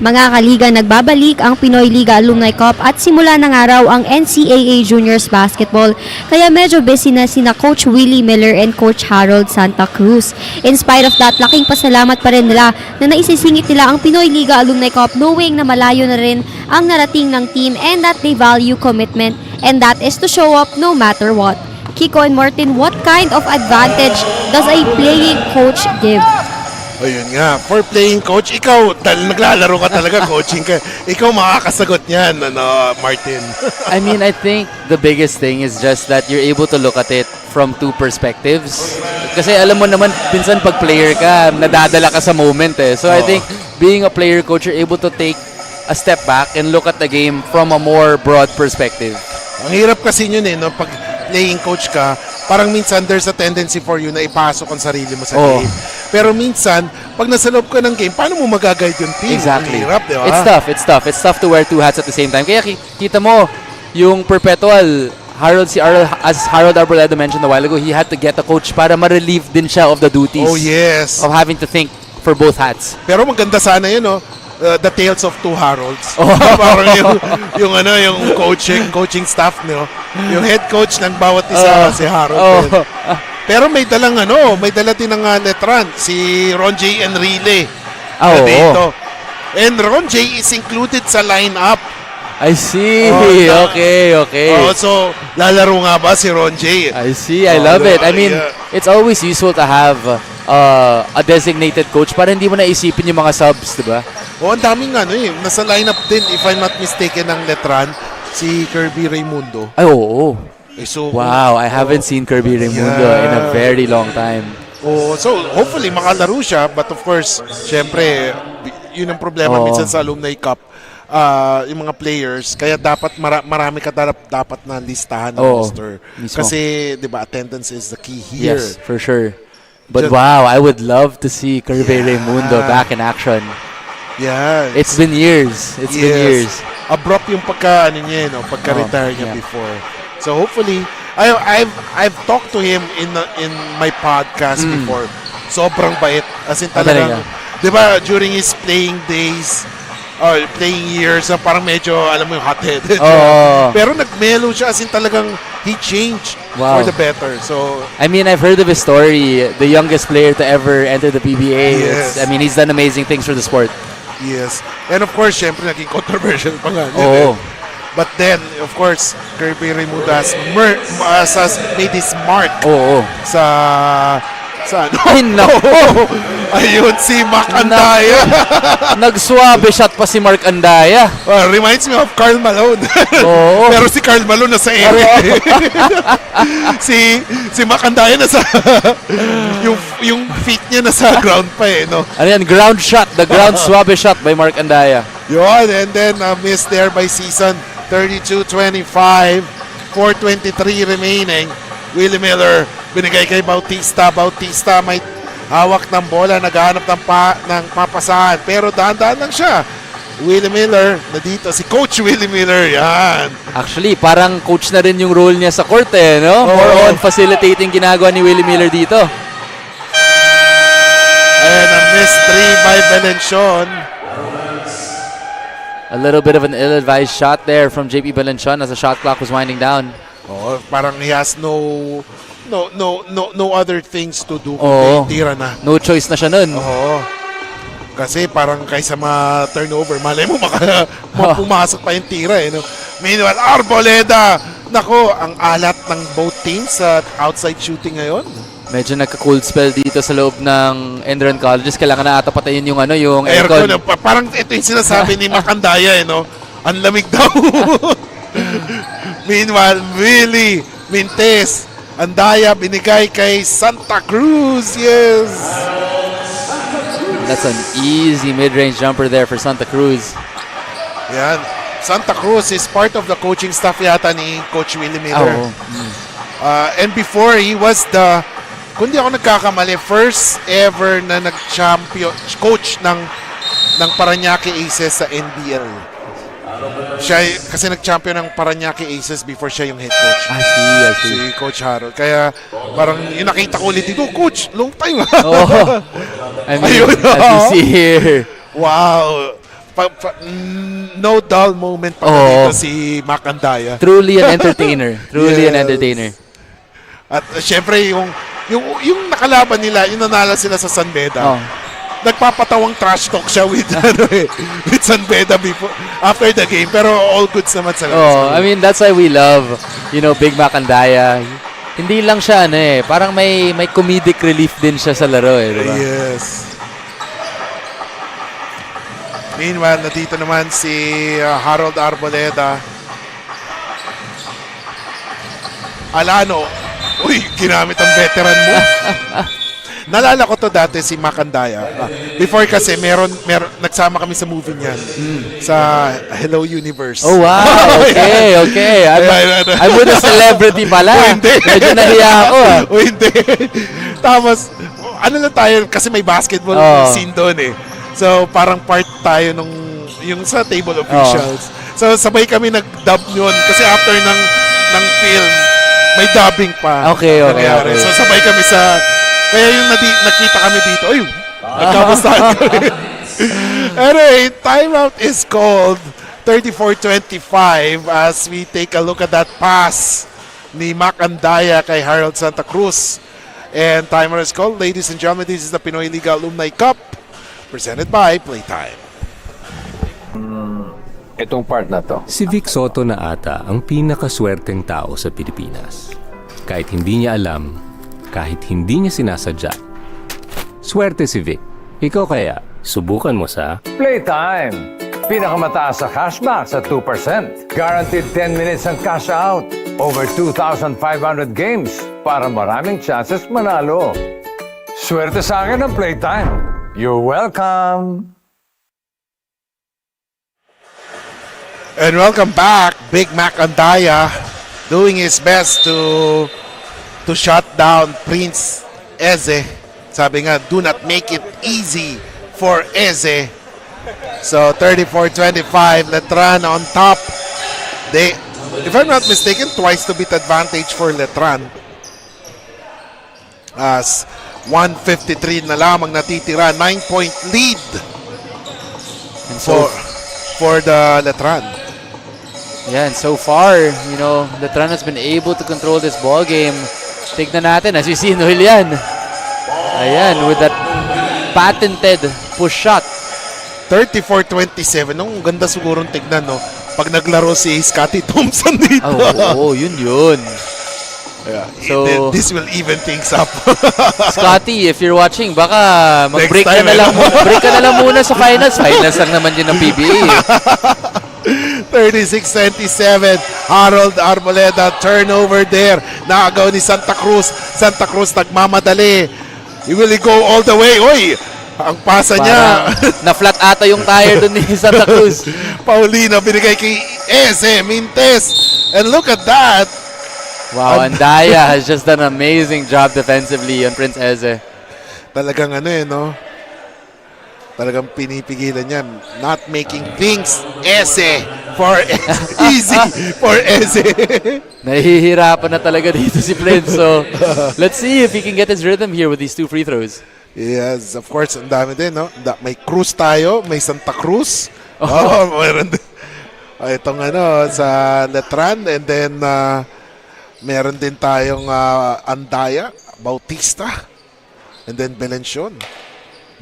Mga kaliga, nagbabalik ang Pinoyliga Alumni Cup at simula ng araw ang NCAA Juniors Basketball. Kaya medyo busy na sina Coach Willie Miller and Coach Harold Santa Cruz. In spite of that, laking pasalamat pa rin nila na naisisingit nila ang Pinoyliga Alumni Cup knowing na malayo na rin ang narating ng team and that they value commitment and that is to show up no matter what. Kiko and Martin, what kind of advantage does a playing coach give? Ayun nga, for playing coach, ikaw, naglalaro ka talaga, coaching ka. Ikaw makakasagot niyan, Martin. I mean, I think the biggest thing is just that you're able to look at it from two perspectives. Kasi alam mo naman, minsan pag player ka, nadadala ka sa moment eh. So I think being a player coach, you're able to take a step back and look at the game from a more broad perspective. Ang hirap kasi yun eh, no? Pag playing coach ka, parang minsan there's a tendency for you na ipasok ang sarili mo sa game. Pero minsan, pag nasa loob ka ng game, paano mo magaguide yung team? Exactly. Ang hirap, di ba? It's tough to wear two hats at the same time. Kaya kita mo, yung Perpetual, as Harold Arboleda mentioned a while ago, he had to get a coach para ma-relieve din siya of the duties. Oh, yes. Of having to think for both hats. Pero maganda sana yun, no? The Tales of Two Harolds. Parang yung coaching staff, no? Yung head coach ng bawat isa, si Harold. Pero may dalang may dala din ng Letran, si Ron J. Enrile. Dito. And Ron J. is included sa lineup. I see. Okay. So, lalaro nga ba si Ron J? I see. I love it. I mean, it's always useful to have a designated coach para hindi mo naisipin yung mga subs, di ba? Ang daming nasa lineup din, if I'm not mistaken, ng Letran, si Kirby Raimundo. Ay, oo. So, wow, I haven't seen Kirby Raimundo in a very long time. So hopefully makalaro siya, but of course, syempre, yun ang problema minsan sa Alumni Cup. Yung mga players, kaya dapat marami ka dapat na listahan ng roster. Kasi, di ba, attendance is the key here. Yes, for sure. But wow, I would love to see Kirby Raimundo back in action. Yeah. It's been years. It's been years. Abrupt yung pagka-retire niya before. So hopefully, I've talked to him in my podcast before. Sobrang bait. As in talagang, di ba, during his playing days, playing years, parang medyo, alam mo yung hot-headed. Pero nagmelo siya, as in talagang he changed for the better. So, I mean, I've heard of his story. The youngest player to ever enter the PBA. Yes. I mean, he's done amazing things for the sport. Yes. And of course, syempre, naging controversial pa nga. But then, of course, Kirby Raimundo has made his mark sa Ay, nako! Ayun, si Mac Andaya. Nag-swabe shot pa si Mark Andaya. Reminds me of Karl Malone. Pero si Karl Malone nasa area. si Mac Andaya nasa yung feet niya nasa ground pa no? Ano yan? Ground shot. The ground swabe shot by Mark Andaya. Yun, and then missed there by season. 32-25, 4:23 remaining. Willie Miller, binigay kay Bautista. Bautista may hawak ng bola, naghahanap ng papasahan. Pero dahan-dahan lang siya. Willie Miller, na dito. Si Coach Willie Miller, yan. Actually, parang coach na rin yung role niya sa court no? More on facilitating ginagawa ni Willie Miller dito. And a missed 3 by Belencion. A little bit of an ill-advised shot there from JP Belencion as the shot clock was winding down. Oh, parang he has no other things to do Oo. kundi tira na. No choice na siya nun. Oo. Kasi parang kaysa ma-turnover, malay mo pumasok pa yung tira eh. No? Meanwhile, Arboleda! Nako, ang alat ng both teams sa outside shooting ngayon. Medyo nagka-cold spell dito sa loob ng Enderun Colleges. Kailangan na ata patayin yung yung Aircon. aircon. Parang ito yung sinasabi ni Macandaya, no? Ang lamig daw. Meanwhile, Willie Mintes, Andaya binigay kay Santa Cruz. Yes! That's an easy mid-range jumper there for Santa Cruz. Yan. Santa Cruz is part of the coaching staff yata ni Coach Willie Miller. And before, he was the, kung di ako nagkakamali, first ever na nag-champion, coach ng Parañaque Aces sa NBL. Siya, kasi nag-champion ng Parañaque Aces before siya yung head coach. I see. Si Coach Harold. Kaya parang yung nakita ko ulit dito, Coach, long time. Oh, I mean, Ayun, as you see here. Wow. No dull moment pa dito si Macandaya. Truly an entertainer. Truly an Yes. entertainer. At syempre yung nakalaban nila, yung nanalo sila sa San Beda. Oh. Nagpapatawang trash talk siya with with San Beda before after the game, pero all goods naman sa I mean, that's why we love, Big Macandaya. Hindi lang siya, parang may comedic relief din siya sa laro, diba? Yes. Meanwhile, nandito naman si Harold Arboleda. Alano. Uy, ginamit ang veteran mo. Nalala ko to dati si Macandaya. Before kasi meron nagsama kami sa movie niyan. Sa Hello Universe. Oh, wow. Okay. I'm with a celebrity pala. Hindi. Medyo nahiya ako. Hindi. Tapos, ano lang tayo, kasi may basketball scene doon eh. So, parang part tayo yung sa table officials. So, sabay kami nag-dub yun. Kasi after ng film, may dubbing pa. Okay. So, sabay kami sa... Kaya yung nakita kami dito, ay, nagkamustahan kami. Anyway, timeout is called 34-25 as we take a look at that pass ni Macandaya kay Harold Santa Cruz. And timer is called. Ladies and gentlemen, this is the Pinoyliga Alumni Cup presented by Playtime. Itong part na to. Si Vic Soto na ata ang pinakaswerteng tao sa Pilipinas. Kahit hindi niya alam, kahit hindi niya sinasadya. Swerte si Vic. Ikaw kaya, subukan mo sa Playtime! Pinakamataas sa cashback sa 2%. Guaranteed 10 minutes ang cash out. Over 2,500 games para maraming chances manalo. Swerte sa akin ng Playtime. You're welcome! And welcome back, Big Macandaya doing his best to shut down Prince Eze. Sabi nga, do not make it easy for Eze. So 34-25, Letran on top. If I'm not mistaken, twice to beat advantage for Letran. As 1:53 na lamang natitira, 9-point lead And so, for the Letran. yeah, and so far, Letran has been able to control this ball game. Tignan natin, as you see, Noel yan. Ayan, with that patented push shot. 34-27. Nung ganda sigurong tignan, no? Pag naglaro si Scotty Thompson dito. Yun. Yeah, So, this will even things up. Scotty, if you're watching, baka mag-break Next time, break ka na lang muna sa finals. Finals lang naman yun ng PBA. 36-27. Harold Arboleda, turnover there. Nakagaw ni Santa Cruz. Santa Cruz nagmamadali. Will he go all the way? Uy! Ang pasa niya. Na-flat ata yung tire dun ni Santa Cruz. Paulino binigay kay Eze Mintes. And look at that. Wow, Andaya has just done an amazing job defensively on Prince Eze. Talagang no? Talagang pinipigilan niya. Not making things easy for Eze. Nahihirapan na talaga dito si Prince. So, let's see if he can get his rhythm here with these two free throws. Yes, of course, ang dami din, no? May Cruz tayo, may Santa Cruz. Mayroon din. Itong sa Letran, and then Meron din tayong Andaya, Bautista, and then Belencion.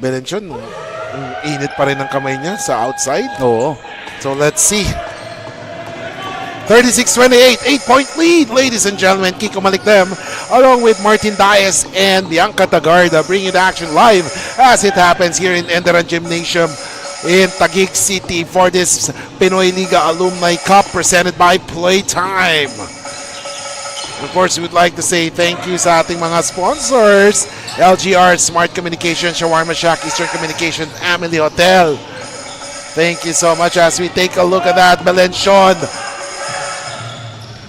Belencion, init pa rin ang kamay niya sa outside. Oo. So let's see. 36-28, 8-point lead, ladies and gentlemen. Kiko Malikdem, along with Martin Dias and Bianca Tagarda, bringing the action live as it happens here in Enderun Gymnasium in Taguig City for this Pinoyliga Alumni Cup presented by Playtime. Of course, we would like to say thank you sa ating mga sponsors, LGR, Smart Communication, Shawarma Shack, Eastern Communications, Amelie Hotel. Thank you so much as we take a look at that. Belencion.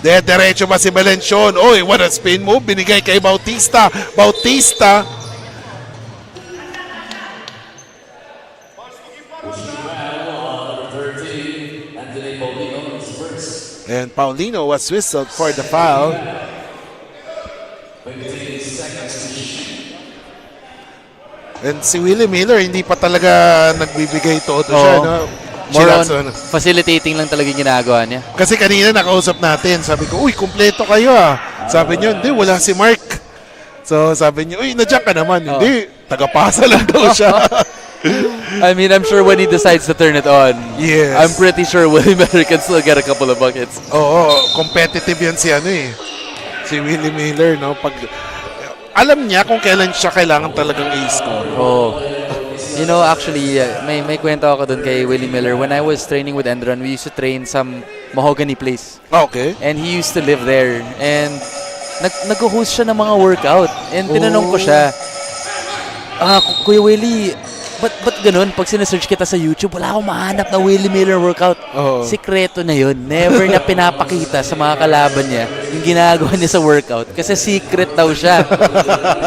Derecho ba si Belencion? Oy, what a spin move. Binigay kay Bautista. Bautista. And Paulino was whistled for the foul. And si Willie Miller, hindi pa talaga nagbibigay todo siya. No? More on facilitating lang talaga yung ginagawa niya. Kasi kanina nakausap natin, sabi ko, uy, kumpleto kayo Sabi niyo, hindi, wala si Mark. So sabi niyo, uy, nadyan ka naman. Hindi, tagapasa lang daw siya. I mean, I'm sure when he decides to turn it on, yes. I'm pretty sure Willie Miller can still get a couple of buckets. Oo, competitive yan si si Willie Miller, no? Alam niya kung kailan siya kailangan talagang i-score. Oh. You know, actually, may kwento ako dun kay Willie Miller. When I was training with ENDERUN, we used to train some mahogany place. Okay. And he used to live there. And nag-host siya ng mga workout. And tinanong ko siya, Kuya Willie, ba't ganun? Pag sinesearch kita sa YouTube, wala akong mahanap na Willie Miller workout. Sikreto na yun. Never na pinapakita sa mga kalaban niya yung ginagawa niya sa workout. Kasi secret daw siya.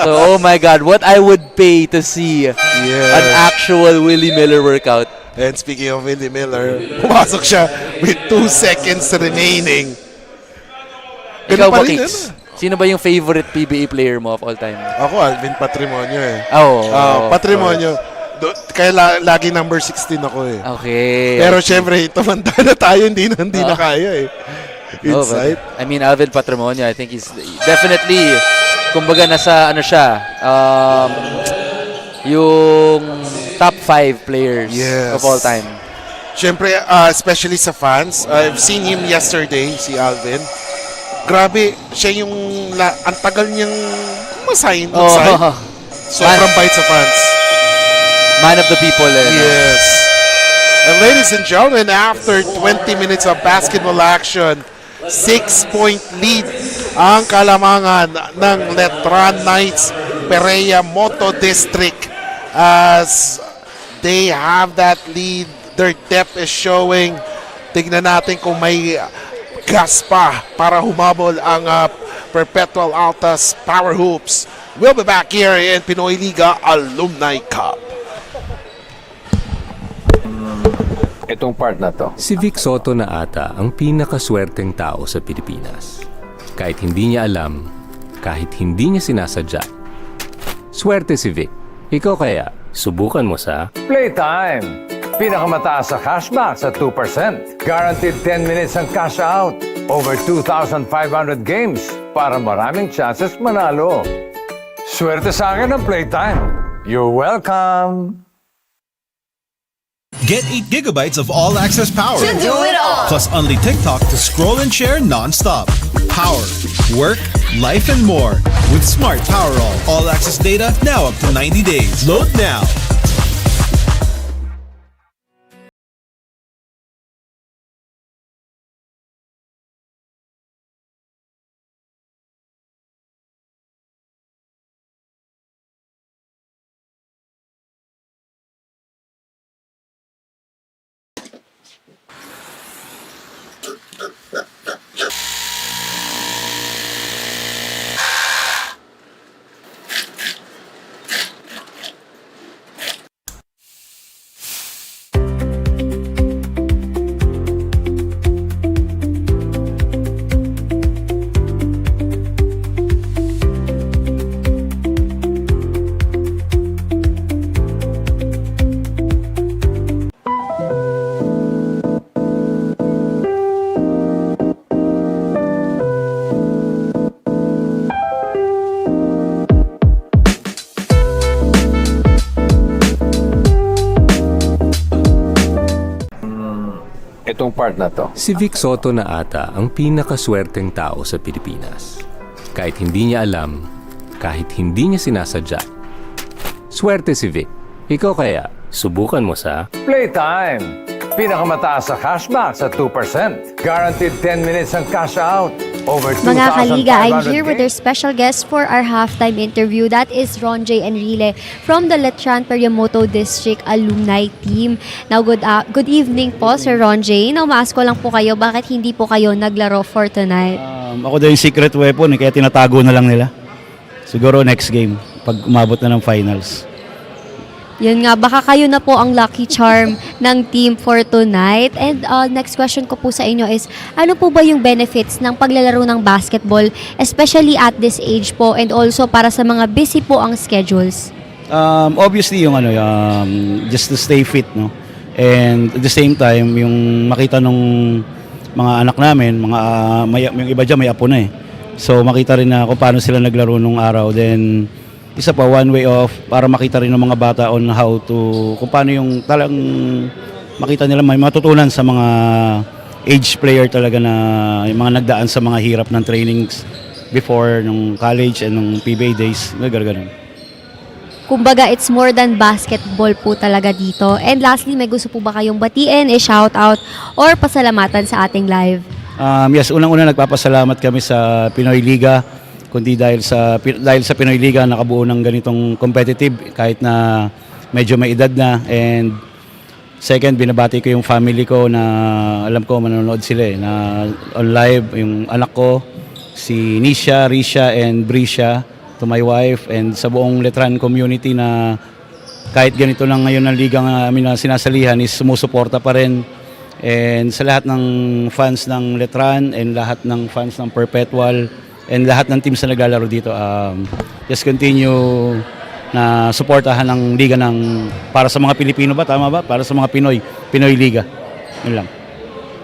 So, oh my God, what I would pay to see an actual Willie Miller workout. And speaking of Willie Miller, pumasok siya with 2 seconds remaining. Ikaw ba, Kicks? Sino ba yung favorite PBA player mo of all time? Ako, Alvin Patrimonio Patrimonio. Kaya lagi number 16 ako Okay. Pero syempre, tumanda na tayo, hindi na kaya Inside. I mean, Alvin Patrimonio, I think he's definitely, kumbaga nasa, yung top 5 players of all time. Syempre, especially sa fans, I've seen him yesterday, si Alvin. Grabe, siya yung, ang tagal niyang masign. Sobrang bait sa fans. Man of the people. Yes. And ladies and gentlemen, after 20 minutes of basketball action, 6-point lead ang kalamangan ng Letran Knights Perea Moto District as they have that lead. Their depth is showing. Tignan natin kung may gas pa para humabol ang Perpetual Altas Powerhoops. We'll be back here in Pinoyliga Alumni Cup. Itong part na to. Si Vic Soto na ata ang pinakaswerteng tao sa Pilipinas. Kahit hindi niya alam, kahit hindi niya sinasadya. Swerte si Vic. Ikaw kaya, subukan mo sa Playtime! Pinakamataas sa cashback sa 2%. Guaranteed 10 minutes ang cash out. Over 2,500 games para maraming chances manalo. Swerte sa akin ang Playtime. You're welcome! Get 8 gigabytes of all-access power. To do it all. Plus only TikTok to scroll and share non-stop. Power, work, life, and more. With Smart Power All-access data now up to 90 days. Load now. part na to. Si Vic Soto na ata ang pinakaswerteng tao sa Pilipinas. Kahit hindi niya alam, kahit hindi niya sinasadya. Swerte si Vic. Ikaw kaya, subukan mo sa Playtime! Pinakamataas sa cashback sa 2%. Guaranteed 10 minutes ang cash out. Over 2,500 Mga kaliga, I'm here with our games. special guest for our halftime interview. That is Ron J. Enrile from the Letran Peryamoto District Alumni Team. Now, good evening po, Sir Ron J. Now, maas ko lang po kayo, bakit hindi po kayo naglaro for tonight? Ako daw yung secret weapon, kaya tinatago na lang nila. Siguro next game, pag umabot na ng finals. Yun nga, baka kayo na po ang lucky charm ng team for tonight. And next question ko po sa inyo is, ano po ba yung benefits ng paglalaro ng basketball, especially at this age po, and also para sa mga busy po ang schedules? Obviously, yung just to stay fit, no? And at the same time, yung makita nung mga anak namin, yung iba dyan may apo na eh. So makita rin na kung paano sila naglaro nung araw. Then, isa pa, one way off para makita rin ng mga bata on how to, kung paano yung talagang makita nila, may matutunan sa mga age player talaga na yung mga nagdaan sa mga hirap ng trainings before nung college and nung PBA days, ganun. Kumbaga, it's more than basketball po talaga dito. And lastly, may gusto po ba kayong batiin, shout out, or pasalamatan sa ating live? Yes, unang-una nagpapasalamat kami sa Pinoyliga, kundi dahil sa Pinoyliga nakabuo ng ganitong competitive kahit na medyo may edad na. And second, binabati ko yung family ko na alam ko manonood sila na on live, yung anak ko, si Nisha, Risha, and Brisha, to my wife, and sa buong Letran community na kahit ganito lang ngayon ang liga na sinasalihan is sumusuporta pa rin. And sa lahat ng fans ng Letran and lahat ng fans ng Perpetual and lahat ng teams na naglalaro dito, just continue na suportahan ng liga para sa mga Pilipino ba? Tama ba? Para sa mga Pinoy Liga. Yun lang.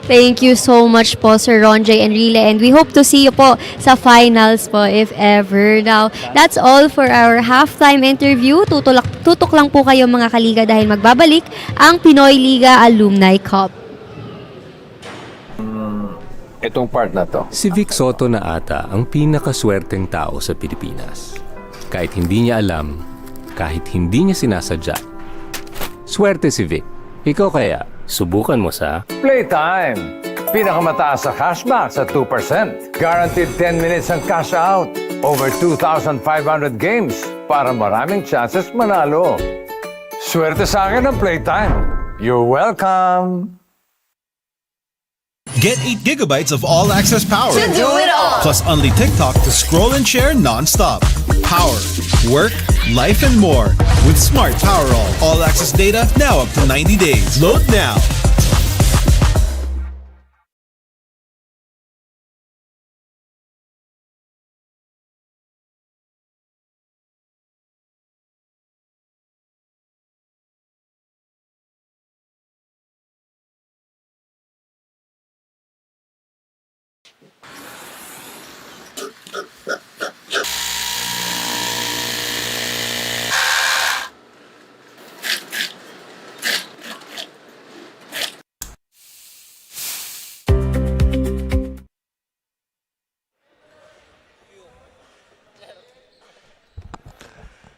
Thank you so much po, Sir Ron J. Enrile, and we hope to see you po sa finals po, if ever. Now, that's all for our halftime interview. Tutok lang po kayo mga kaliga dahil magbabalik ang Pinoyliga Alumni Cup. Itong part na to. Si Vic Soto na ata ang pinakaswerteng tao sa Pilipinas. Kahit hindi niya alam, kahit hindi niya sinasadya. Swerte si Vic. Ikaw kaya, subukan mo sa Playtime! Pinakamataas sa cashback sa 2%. Guaranteed 10 minutes ang cash out. Over 2,500 games para maraming chances manalo. Swerte sa akin ang Playtime. You're welcome! Get 8 gigabytes of all-access power. To do it all. Plus only TikTok to scroll and share non-stop. Power, work, life, and more. With Smart Power all-access data now up to 90 days. Load now.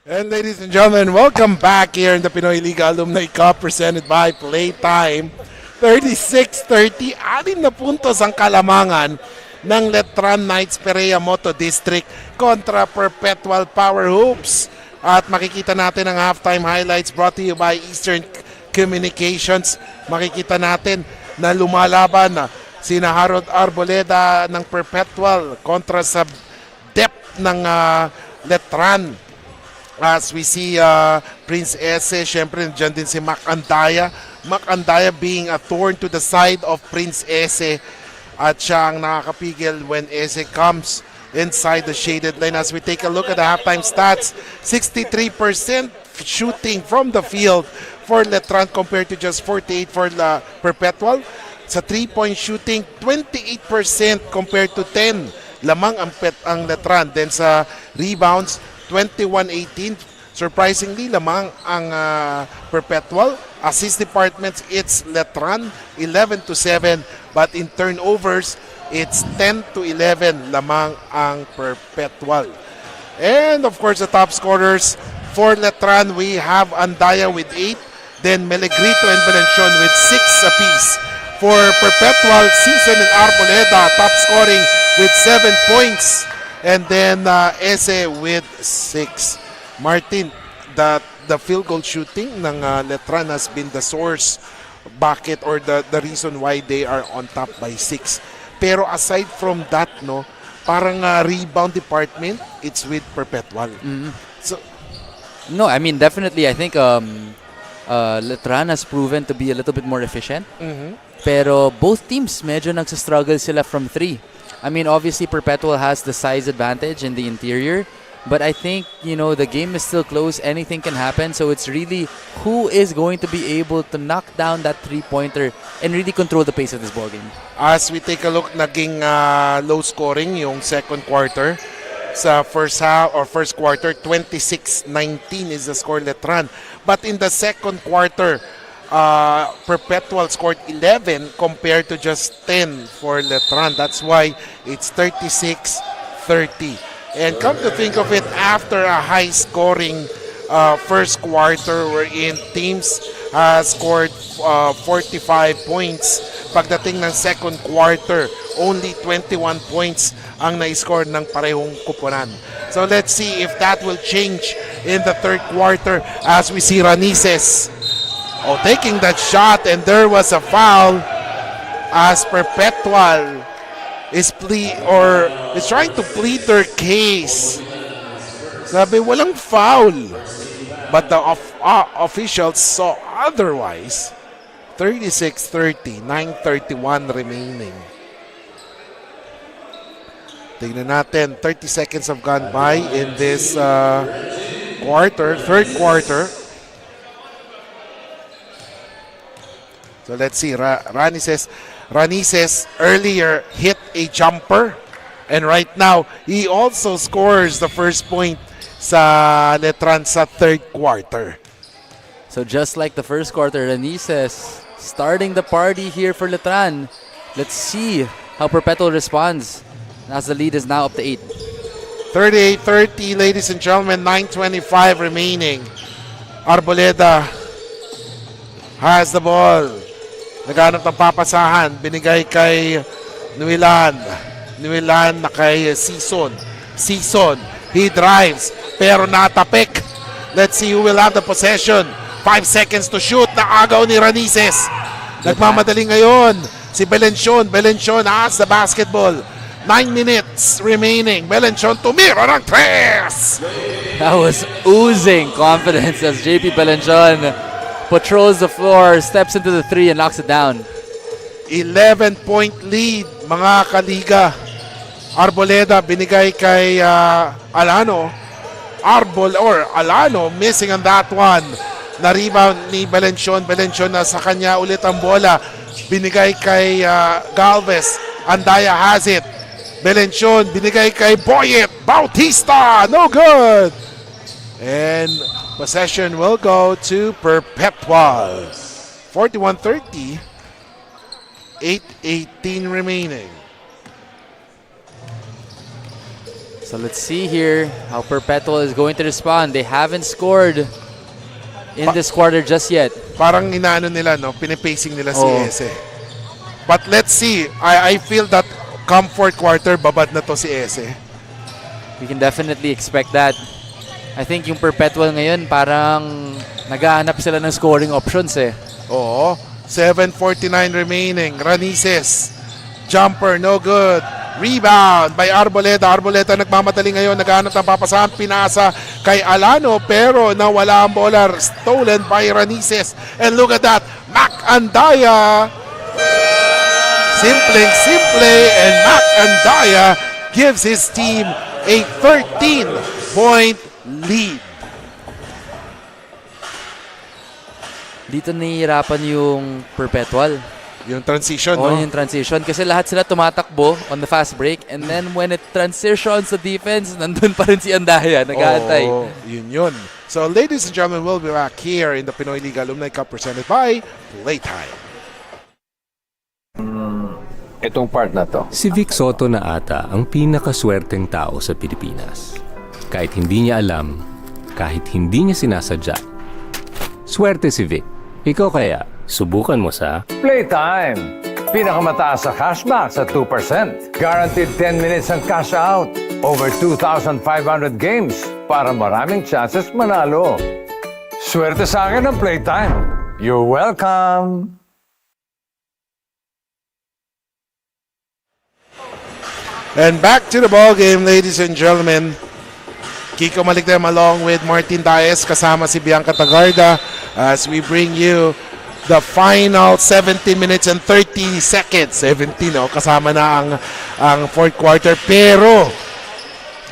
And ladies and gentlemen, welcome back here in the Pinoyliga Alumni Cup presented by Playtime. 36-30, 6 na puntos ang kalamangan ng Letran Knights Peryamoto District kontra Perpetual Powerhoops. At makikita natin ang halftime highlights brought to you by Eastern Communications. Makikita natin na lumalaban na sina Harold Arboleda ng Perpetual kontra sa depth ng Letran. As we see Prince Ese, syempre dyan din si Mac Andaya. Mac Andaya being a thorn to the side of Prince Ese. At siya ang nakakapigil when Ese comes inside the shaded line. As we take a look at the halftime stats, 63% shooting from the field for Letran compared to just 48% for the Perpetual. Sa 3-point shooting, 28% compared to 10 lamang ang Letran. Then sa rebounds, 21-18. Surprisingly, lamang ang Perpetual assist departments, it's Letran 11-7, but in turnovers, it's 10-11 lamang ang Perpetual. And of course, the top scorers for Letran, we have Andaya with 8, then Melegrito and Belencion with 6 apiece. For Perpetual, Season and Arboleda top scoring with 7 points, and then Ese with 6. Martin, the field goal shooting ng Letran has been the source bakit or the reason why they are on top by 6. Pero aside from that, no, parang rebound department, it's with Perpetual. So, No, I mean, definitely, I think Letran has proven to be a little bit more efficient. Pero both teams, medyo nagsastruggle sila from 3. I mean, obviously, Perpetual has the size advantage in the interior. But I think, the game is still close. Anything can happen. So it's really who is going to be able to knock down that three-pointer and really control the pace of this ballgame. as we take a look, naging low scoring yung second quarter. Sa first half or first quarter, 26-19 is the score Letran. But in the second quarter, Perpetual scored 11 compared to just 10 for Letran. That's why it's 36-30. And come to think of it, after a high-scoring first quarter wherein teams scored 45 points, pagdating ng second quarter, only 21 points ang na-score ng parehong kupunan. So let's see if that will change in the third quarter as we see Ranises taking that shot, and there was a foul as Perpetual is trying to plead their case. Sabi, walang foul. But the officials saw otherwise. 36-30, 9:31 remaining. Tingnan natin, 30 seconds have gone by in this third quarter. So let's see, Ranises earlier hit a jumper, and right now he also scores the first point sa Letran sa third quarter. So just like the first quarter, Ranises starting the party here for Letran. Let's see how Perpetual responds as the lead is now up to 8. 38-30, ladies and gentlemen, 9:25 remaining. Arboleda has the ball. Naghanap ng papasahan. Binigay kay Nuilan. Nuilan na kay Season. Season, he drives, pero natapik. Let's see who will have the possession. 5 seconds to shoot. Naagaw ni Ranises. Nagmamadali ngayon si Belencion. Belencion has the basketball. 9 minutes remaining. Belencion tumira ng 3. That was oozing confidence as JP Belencion patrols the floor, steps into the 3 and knocks it down. 11-point lead, mga kaliga. Arboleda binigay kay Alano. Alano missing on that one. Na-rebound ni Belencion. Belencion na sa kanya ulit ang bola. Binigay kay Galvez. Andaya has it. Belencion binigay kay Boyet. Bautista, no good. And possession will go to Perpetual. 41-30. 8:18 remaining. So let's see here how Perpetual is going to respond. They haven't scored in this quarter just yet. Parang inaano nila, no? Pinipacing nila si Ese. But let's see. I feel that come fourth quarter, babad na to si Ese. We can definitely expect that. I think yung Perpetual ngayon parang naghahanap sila ng scoring options eh. Oo. 7:49 remaining. Ranises. Jumper, no good. Rebound by Arboleda. Arboleda nagmamadali ngayon. Naghahanap ng papasahan. Pinasa kay Alano pero nawala ang bola. Stolen by Ranises. And look at that. Mac Andaya. Simple. And Mac Andaya gives his team a 13-point lead. Dito nahihirapan yung Perpetual. Yung transition, Oh, no? yung transition. Kasi lahat sila tumatakbo on the fast break. And then when it transitions sa defense, nandun pa rin si Andaya. Nag-aantay. Oh, yun. So, ladies and gentlemen, we'll be back here in the Pinoyliga Alumni Cup presented by Playtime. Itong part na to. Si Vic Soto na ata ang pinakaswerteng tao sa Pilipinas. Kahit hindi niya alam, kahit hindi niya sinasadya. Swerte si Vic. Ikaw kaya, subukan mo sa Playtime! Pinakamataas sa cashback sa 2%. Guaranteed 10 minutes ang cash out. Over 2,500 games para maraming chances manalo. Swerte sa akin ng Playtime. You're welcome! And back to the ball game, ladies and gentlemen. Kiko Maligdem along with Martin Daes, kasama si Bianca Tagarda as we bring you the final 17 minutes and 30 seconds. 17, oh, kasama na ang fourth quarter. Pero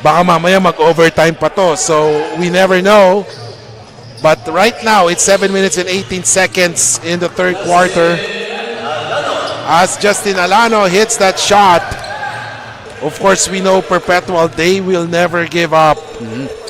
baka mamaya mag-overtime pa to. So we never know. But right now, it's 7 minutes and 18 seconds in the third quarter. As Justin Alano hits that shot, of course, we know Perpetual, they will never give up.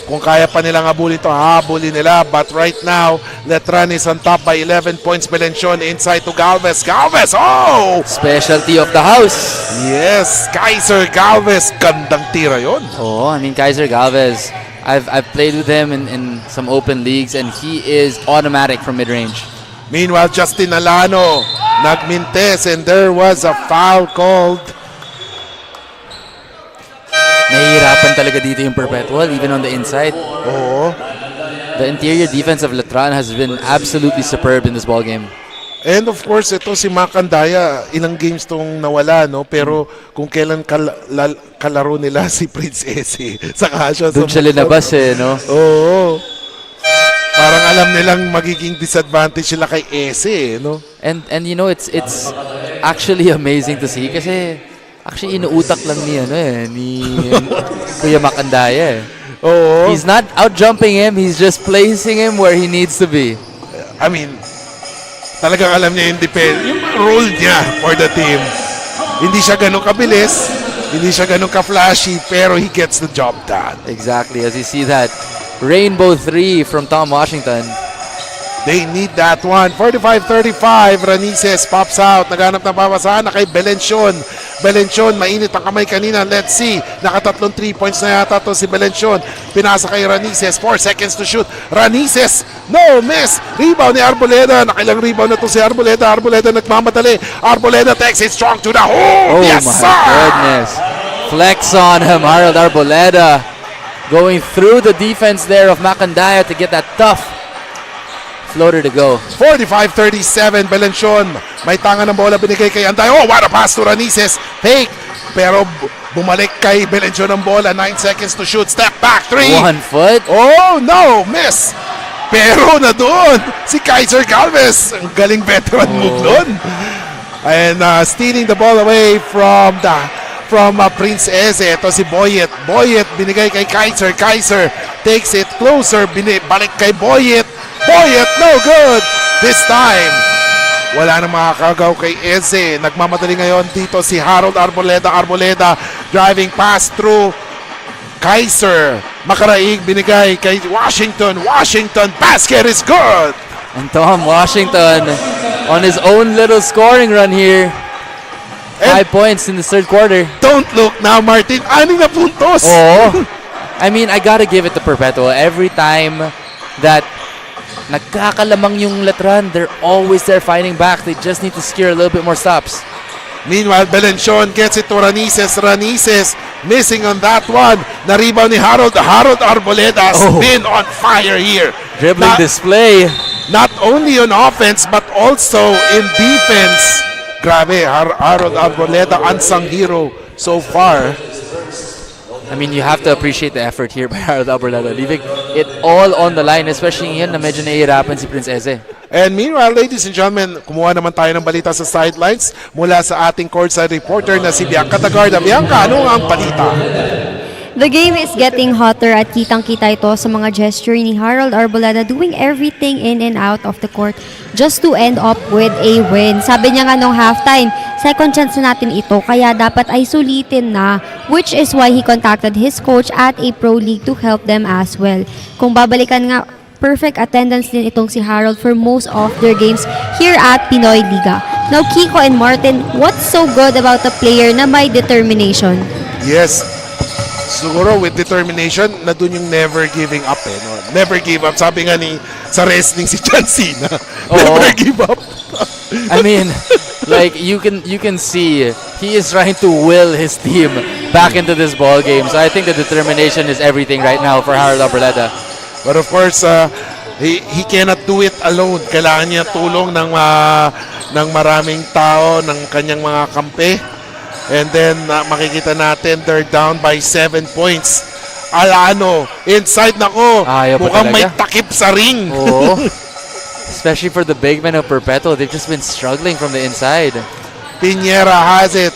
Kung kaya pa nilang habulin ito, habulin nila. But right now, Letran is on top by 11 points. Belencion inside to Galvez. Galvez, oh! Specialty of the house. Yes, Kaiser Galvez. Gandang tira yon. Oh, I mean, Kaiser Galvez, I've played with him in some open leagues, and he is automatic from mid-range. Meanwhile, Justin Alano nagmintes, and there was a foul called. Nahihirapan talaga dito yung Perpetual, even on the inside. Oo. The interior defense of Letran has been absolutely superb in this ballgame. And of course, ito si Macandaya, ilang games tong nawala, no? Pero kung kailan kalaro nila si Prince Eze, saka siya Doon siya linabas no? Oo. Parang alam nilang magiging disadvantage sila kay Eze, no? And you know, it's actually amazing to see kasi actually inuutak lang ni Kuya Macandaya. Oo. He's not out-jumping him, he's just placing him where he needs to be. I mean, talagang alam niya yung role niya for the team. Hindi siya ganun kabilis, hindi siya ganun ka-flashy, pero he gets the job done. Exactly, as you see that rainbow 3 from Tom Washington. They need that one. 45-35. Ranices pops out. Naghanap ng papasahan na kay Belencion. Belencion, mainit ang kamay kanina. Let's see. Nakatatlong 3 points na yata to si Belencion. Pinasa kay Ranices. 4 seconds to shoot. Ranices, no miss. Rebound ni Arboleda. Nakilang rebound na to si Arboleda. Arboleda nagmamadali. Arboleda takes it strong to the hole. Oh Yes, my sir! goodness. Flex on him, Harold Arboleda. Going through the defense there of Macandaya to get that tough floater to go. 45-37, Belencion. May tanga ng bola binigay kay Anday. Oh, what a pass to Ranices. Fake. Pero bumalik kay Belencion ang bola. 9 seconds to shoot. Step back. 3. 1 foot. Oh, no. Miss. Pero na doon si Kaiser Galvez. Ang galing veteran move doon. And stealing the ball away from Prince Eze. Ito si Boyet. Boyet binigay kay Kaiser. Kaiser takes it closer. Balik kay Boyet. Boyet, no good. This time, wala nang makakagaw kay Eze. Nagmamadali ngayon dito si Harold Arboleda. Arboleda driving pass through Kaiser. Makaraig binigay kay Washington. Washington, basket is good. And Tom Washington on his own little scoring run here. 5 points in the third quarter. Don't look now, Martin. 6 na puntos. Oh, I mean, I gotta give it to Perpetual. Every time that nagkakalamang yung Letran, they're always there fighting back. They just need to secure a little bit more stops. Meanwhile, Belencion gets it to Ranices. Ranices missing on that one. Na-rebound ni Harold. Harold Arboleda has been on fire here. Dribbling display. Not only on offense, but also in defense. Grabe, Harold Arboleda, unsung hero so far. I mean, you have to appreciate the effort here by Harold Arboleda, leaving it all on the line, especially ngayon na medyo nahihirapan si Prince Eze. And meanwhile, ladies and gentlemen, kumuha naman tayo ng balita sa sidelines mula sa ating courtside reporter na si Bianca Tagarda. Bianca, ano ang balita? The game is getting hotter at kitang-kita ito sa mga gesture ni Harold Arboleda doing everything in and out of the court just to end up with a win. Sabi niya nga nung halftime, second chance na natin ito kaya dapat ay sulitin na, which is why he contacted his coach at a pro league to help them as well. Kung babalikan nga, perfect attendance din itong si Harold for most of their games here at Pinoy Liga. Now, Kiko and Martin, what's so good about a player na may determination? Yes. Siguro with determination, na dun yung never giving up eh. No? Never give up. Sabi nga sa wrestling si John Cena. Never give up. I mean, like you can see he is trying to will his team back into this ball game. So I think the determination is everything right now for Harold Arboleda. But of course, he cannot do it alone. Kailangan niya tulong ng maraming tao, ng kanyang mga kampe. And then makikita natin they're down by 7 points. Alano, inside nako. Mukhang may takip sa ring. Oo. Especially for the big men of Perpetual, they've just been struggling from the inside. Piñera has it.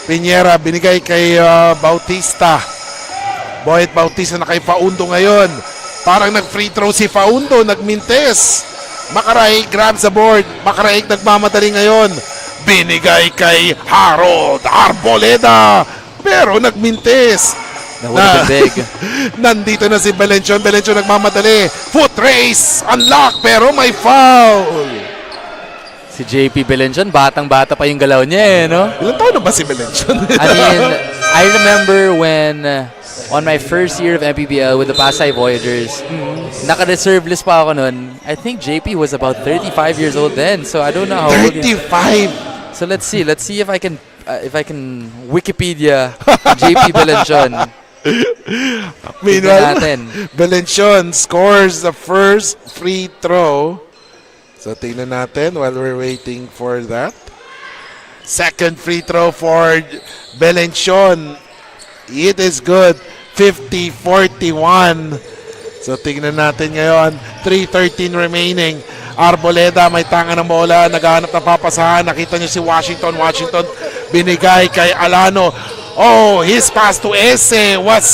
Piñera binigay kay Bautista. Boyet Bautista na kay Faundo ngayon. Parang nag-free throw si Faundo, nagmintes. Makaraig grabs the board. Makaraig nagmamadali ngayon. Binigay kay Harold Arboleda. Pero nagmintes. That would have been big. Nandito na si Belenchon. Belenchon nagmamadali. Foot race. Unlock pero may foul. Si JP Belenchon, batang-bata pa yung galaw niya eh, no? Ilan taon na ba si Belenchon? I mean, I remember when on my first year of MPBL with the Pasay Voyagers, naka-reserve list pa ako nun. I think JP was about 35 years old then, so I don't know how old he is. 35? So let's see if I can Wikipedia JP Belenchon. Meanwhile, Belenchon scores the first free throw. So tingnan natin while we're waiting for that. Second free throw for Belenchon. It is good. 50-41. So tingnan natin ngayon. 3:13 remaining. Arboleda may tanga ng bola. Naghahanap ng papasahan. Nakita niyo si Washington. Washington binigay kay Alano. Oh, his pass to Ese was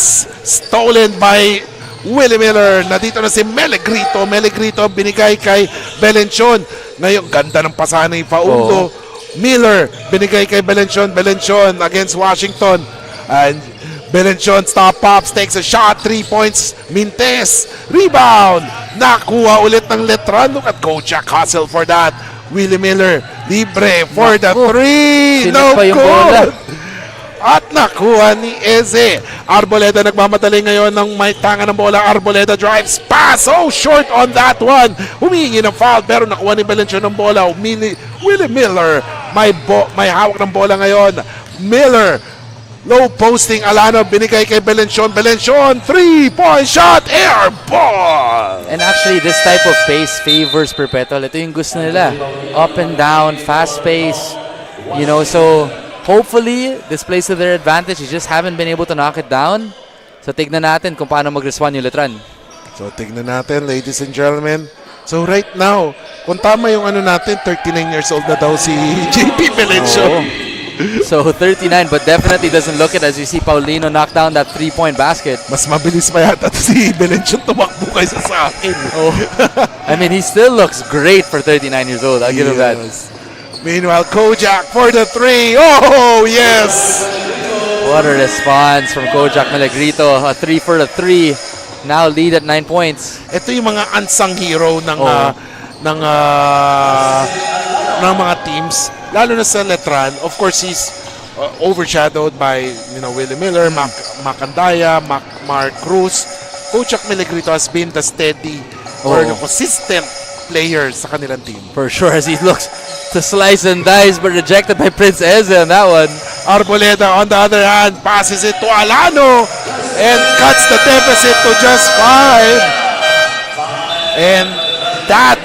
stolen by Willie Miller. Nandito na si Melegrito. Melegrito binigay kay Belenchon. Ngayon, ganda ng pasahan ni Faundo. Miller binigay kay Belenchon. Belenchon against Washington. And Belenchon stop-ups, takes a shot, 3 points. Mintes, rebound. Nakuha ulit ng Letran. Look at Coach Jack hustle for that. Willie Miller, libre for the three. No good. At nakuha ni Eze. Arboleda nagmamadali ngayon ng may tanga ng bola. Arboleda drives, pass. Oh, short on that one. Humihingi ng foul pero nakuha ni Belenchon ng bola. Willie Miller, may hawak ng bola ngayon. Miller, low posting. Alano binigay kay Belenchon. Belenchon, 3-point shot, air ball. And actually, this type of pace favors Perpetual. Ito yung gusto nila. Up and down, fast pace. You know, so hopefully, this plays to their advantage. You just haven't been able to knock it down. So tignan natin kung paano mag-respond yung Letran. So tignan natin, ladies and gentlemen. So right now, kung tama yung ano natin, 39 years old na daw si JP Belenchon. So 39 but definitely doesn't look it as you see Paulino knock down that 3-point basket. Mas mabilis pa yata si Belenchon tumakbo kaysa sa akin. I mean, he still looks great for 39 years old. I'll give him that. Meanwhile, Kojak for the three. Oh, yes! What a response from Kojak Melegrito. A 3 for the 3. Now lead at 9 points. Ito yung mga unsung hero ng mga teams. Lalo na sa Letran. Of course, he's overshadowed by Willie Miller, Macandaya, Mark Cruz. Kojak Melegrito has been the steady or the consistent player sa kanilang team. For sure, as he looks to slice and dice but rejected by Prince Eze on that one. Arboleda on the other hand passes it to Alano and cuts the deficit to just 5. And that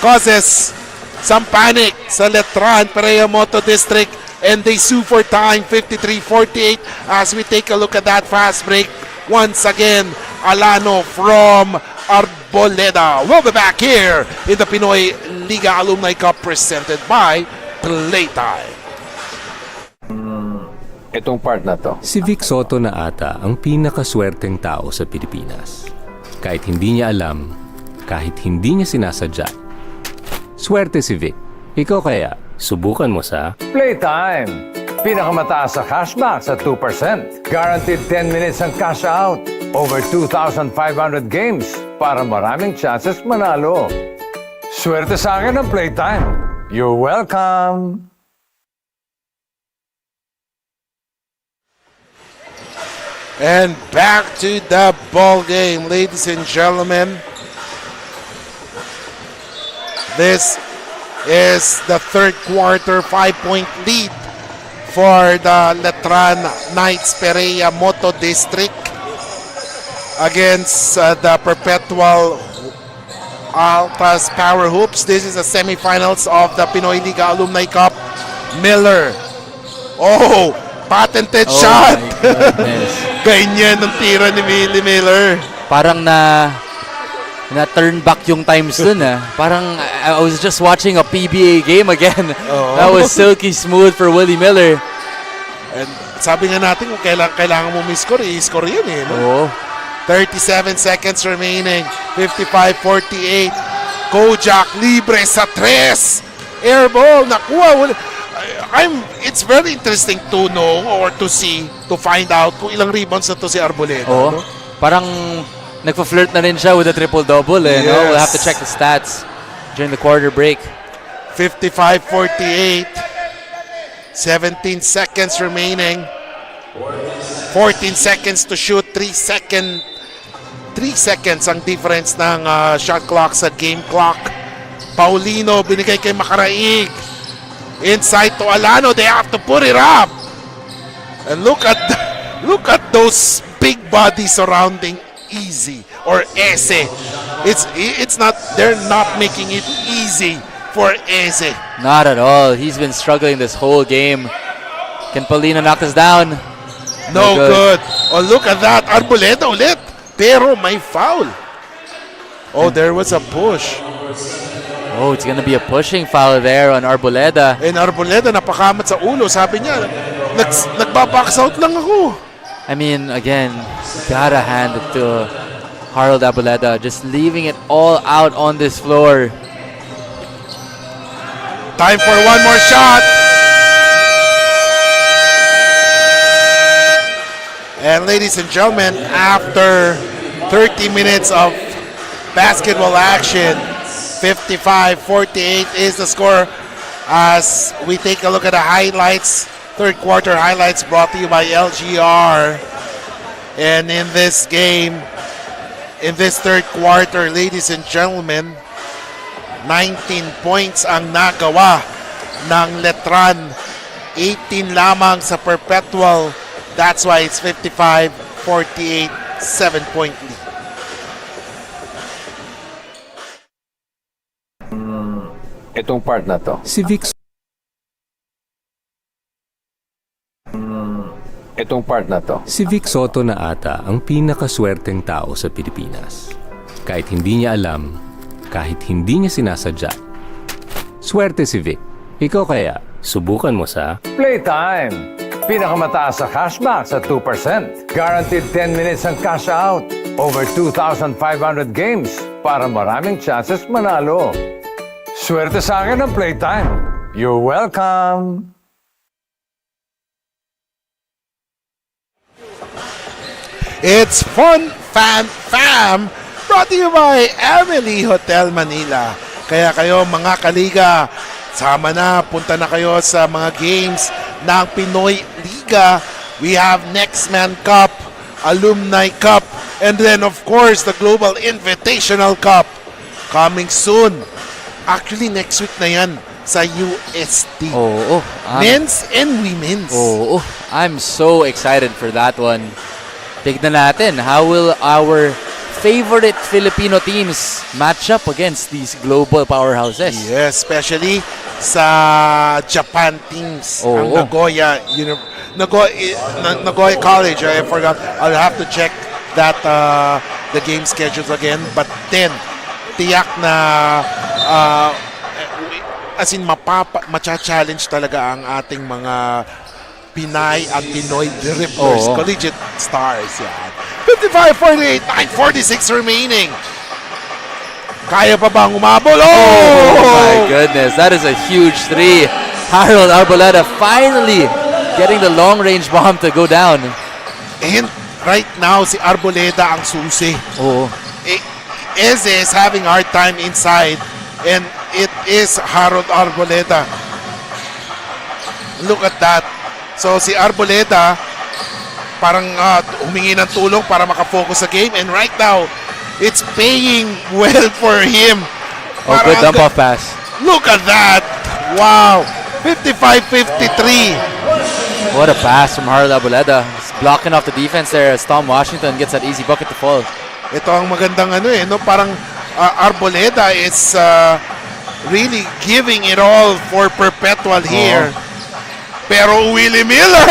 causes some panic sa Letran, Pereyamoto District, and they sue for time. 53-48 as we take a look at that fast break. Once again, Alano from Arboleda. We'll be back here in the Pinoyliga Alumni Cup presented by PLAYTIME. Itong part na to. Si Vic Soto na ata ang pinakaswerteng tao sa Pilipinas. Kahit hindi niya alam, kahit hindi niya sinasadya. Swerte si Vic. Ikaw kaya, subukan mo sa Playtime! Pinakamataas sa cashback sa 2%. Guaranteed 10 minutes ang cash out. Over 2,500 games para maraming chances manalo. Swerte sa akin ang Playtime. You're welcome! And back to the ball game, ladies and gentlemen. This is the third quarter, 5-point lead for the Letran Knights Perea Moto District against the Perpetual Uphsd Powerhoops. This is the semifinals of the Pinoyliga Alumni Cup. Miller. Oh, patented shot. Ganyan ang tira ni Millie Miller. Parang na-turn back yung times dun Parang I was just watching a PBA game again. That was silky smooth for Willie Miller. And sabi nga natin kung kailangan mo may-score, i-score yun no? 37 seconds remaining. 55-48. Kojak libre sa 3. Air ball. Nakuha. It's very interesting to know or to see, to find out kung ilang rebounds na to si Arboleda. No? Parang nagpa-flirt na rin siya with a triple-double. Yes. No? We'll have to check the stats during the quarter break. 55-48. 17 seconds remaining. 14 seconds to shoot. 3 seconds ang difference ng shot clock sa game clock. Paulino binigay kay Makaraig. Inside to Alano. They have to put it up. And look at those big bodies surrounding Easy or Ese. They're not making it easy for Ese. Not at all. He's been struggling this whole game. Can Paulino knock this down? No good. Oh, look at that. Arboleda ulit. Pero may foul. Oh, there was a push. Oh, it's gonna be a pushing foul there on Arboleda. And Arboleda napakamat sa ulo. Sabi niya, nagbabox out lang ako. I mean, again, gotta hand it to Harold Arboleda. Just leaving it all out on this floor. Time for one more shot. And ladies and gentlemen, after 30 minutes of basketball action, 55-48 is the score as we take a look at the highlights, third quarter highlights brought to you by LGR. And in this game, in this third quarter, ladies and gentlemen, 19 points ang nagawa ng Letran, 18 lamang sa Perpetual. That's why it's 55-48, 7-point lead. Itong part na to. si Vic Itong part na to. Si Vic Soto na ata ang pinakaswerteng tao sa Pilipinas. Kahit hindi niya alam, kahit hindi niya sinasadya. Swerte si Vic. Ikaw kaya, subukan mo sa Playtime! Pinakamataas sa cashback sa 2%. Guaranteed 10 minutes ang cash out. Over 2,500 games para maraming chances manalo. Swerte sa akin ang Playtime. You're welcome! It's Fun Fan Fam, brought to you by Emily Hotel Manila. Kaya kayo mga kaliga, sama na, punta na kayo sa mga games ng Pinoy Liga. We have Next Man Cup, Alumni Cup, and then of course the Global Invitational Cup coming soon. Actually next week na yan sa UST. Men's and women's. I'm so excited for that one. Tignan natin, how will our favorite Filipino teams match up against these global powerhouses? Yes, especially sa Japan teams. Ang Nagoya College, I forgot. I'll have to check that the game schedules again. But then, tiyak na as in macha-challenge talaga ang ating mga Pinay at Pinoy Dribblers, Oo. collegiate stars. Yan. 55-48, 9:46 remaining. Kaya pa bang umabol? Oh my goodness, that is a huge three. Harold Arboleda finally getting the long-range bomb to go down. And right now, si Arboleda ang susi. Oh, Eze is having a hard time inside, and it is Harold Arboleda. Look at that. So si Arboleda parang humingi ng tulong para makafocus sa game, and right now it's paying well for him. oh, good dump off pass. Look at that. Wow. 55-53. What a pass from Harold Arboleda. He's blocking off the defense there as Tom Washington gets that easy bucket to fall. Ito ang magandang parang Arboleda is really giving it all for Perpetual here. Pero Willie Miller!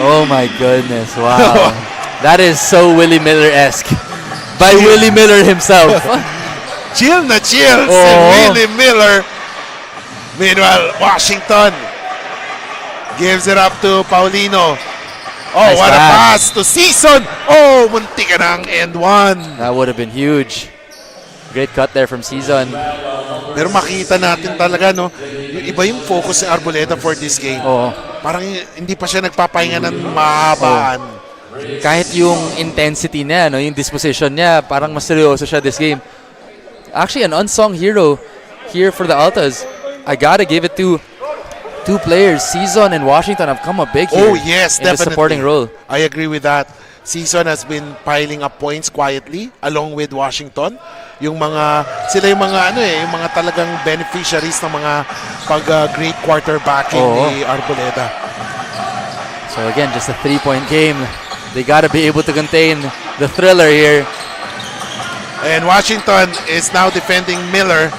Oh my goodness, wow. That is so Willie Miller-esque. By Willie Miller himself. Chill na chill si Willie Miller. Meanwhile, Washington gives it up to Paulino. Oh, Nice what a pass. pass to Season! Oh, munti ka ng end one. That would have been huge. Great cut there from Season. Pero makita natin talaga, no? Iba yung focus ni Arboleda for this game. Oo. Parang hindi pa siya nagpapahinga ng mahabaan. Kahit yung intensity niya, no, yung disposition niya, parang mas seryoso siya this game. Actually, an unsung hero here for the Altas. I gotta give it to two players. Season and Washington have come up big here. Oh, yes, in the definitely. supporting role. I agree with that. Season has been piling up points quietly along with Washington. Sila yung mga talagang beneficiaries ng mga great quarterbacking ni Arboleda. So again, just a 3-point game. They gotta be able to contain the thriller here. And Washington is now defending Miller.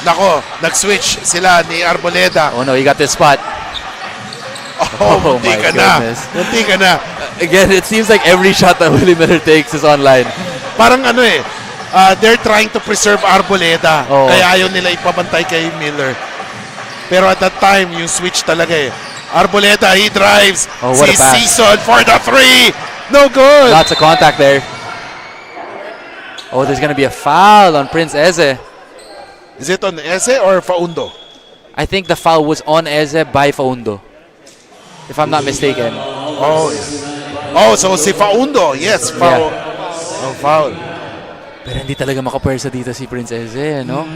Nako, nag-switch sila ni Arboleda. Oh no, he got this spot. Oh, Oh munti my ka na. goodness. Munti ka na. Again, it seems like every shot that Willie Miller takes is online. Parang they're trying to preserve Arboleda. Oo. Kaya ayaw nila ipabantay kay Miller. Pero at that time, yung switch talaga Arboleda, he drives. Oh, what a pass. Season for the three. No good. Lots of contact there. Oh, there's gonna be a foul on Prince Eze. Is it on Eze or Faundo? I think the foul was on Eze by Faundo, if I'm not mistaken. Oh, yeah. Oh, so si Faundo. Yes, foul. Oh, foul. Pero hindi talaga makapwersa dito si Prince Eze, no?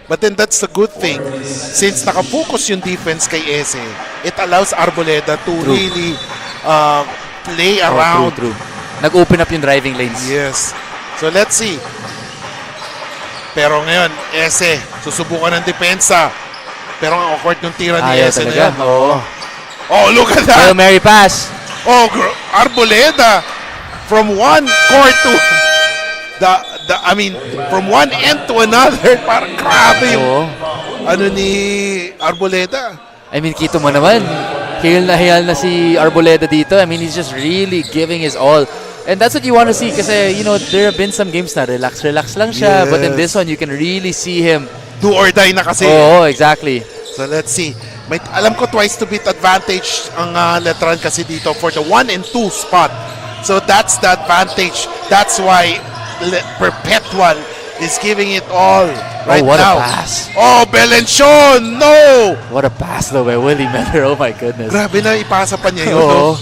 But then that's the good thing. Since nakafocus yung defense kay Eze, it allows Arboleda to really play around. True. Nag-open up yung driving lanes. Yes. So let's see. Pero ngayon, Eze, susubukan ng depensa. Pero ang awkward ng tira ni Eze na yan. Oh, look at that! Hail Mary pass. Oh, Arboleda from one court to from one end to another. Parang grabe yung ni Arboleda. I mean, kita mo naman. Hale na si Arboleda dito. I mean, he's just really giving his all. And that's what you want to see kasi, there have been some games na relax lang siya. Yes. But in this one, you can really see him. Do or die na kasi. Oh, exactly. So let's see. Alam ko twice to beat advantage ang Letran kasi dito for the 1 and 2 spot. So that's the advantage. That's why Perpetual is giving it all right what now. A pass. Oh, Belenchon! No! What a pass though by Willie Miller. Oh my goodness. Grabe na ipasa pa niya yun. Oo. No?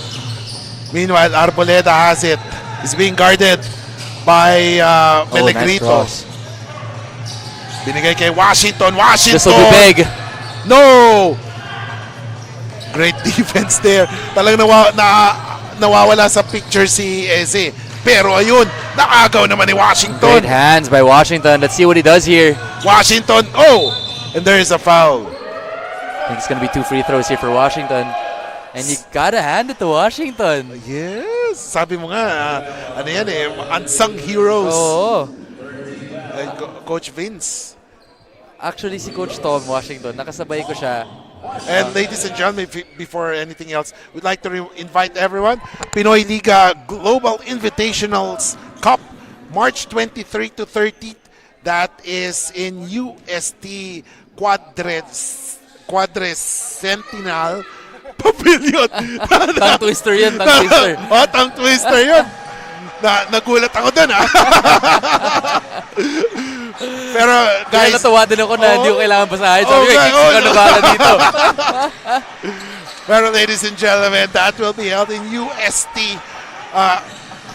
Meanwhile, Arboleda has it. He's being guarded by Melegrito. Nice cross. Binigay kay Washington. This will be big. No! Great defense there. Talagang nawawala sa picture si Eze. Pero ayun, naagaw naman ni Washington. Great hands by Washington. Let's see what he does here. Washington, oh! And there is a foul. I think it's going to be 2 free throws here for Washington. And you gotta hand it to Washington. Yes! Sabi mo nga, unsung heroes. Oo. Coach Vince. Actually, si Coach Tom Washington, nakasabay ko siya. And ladies and gentlemen, before anything else, we'd like to invite everyone. Pinoyliga Global Invitationals Cup, March 23 to 30. That is in UST Quadricentennial Pavilion. Tongue twister yun, tongue twister. Tongue twister yun. Nagulat ako dun, ha? Pero, Kaya guys, natuwa din ako na hindi ko kailangan basahin. Sabi ko, Okay, kicks ko na bala dito. pero ladies and gentlemen, that will be held in UST.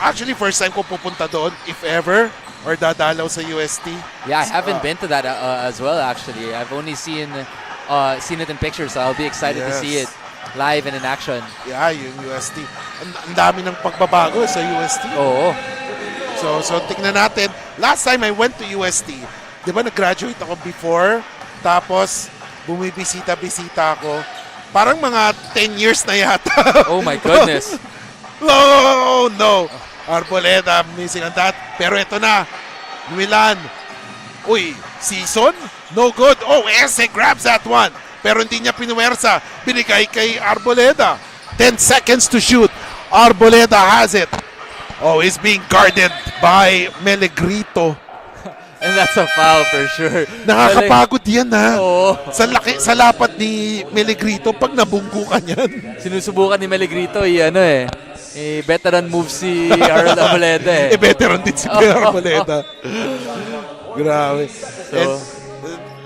Actually, first time ko pupunta doon, if ever, or dadalaw sa UST. Yeah, I haven't been to that as well, actually. I've only seen it in pictures, so I'll be excited to see it live and in action. Yeah, yung UST. Ang dami ng pagbabago sa UST. Oo. So tingnan natin. Last time I went to UST, di ba nag-graduate ako before, tapos bumibisita-bisita ako. Parang mga 10 years na yata. Oh my goodness. No. Arboleda, missing on that. Pero ito na, Milan. Uy, season? No good. Oh, Ese grabs that one. Pero hindi niya pinuwersa. Binigay kay Arboleda. 10 seconds to shoot. Arboleda has it. Oh, he's being guarded by Melegrito. And that's a foul for sure. Nakakapagod yan, ha? Oo. Sa lapat ni Melegrito, pag nabunggo ka niyan. Sinusubukan ni Melegrito, veteran move si Harold Arboleda eh. Veteran din si Arboleda. Grabe. So,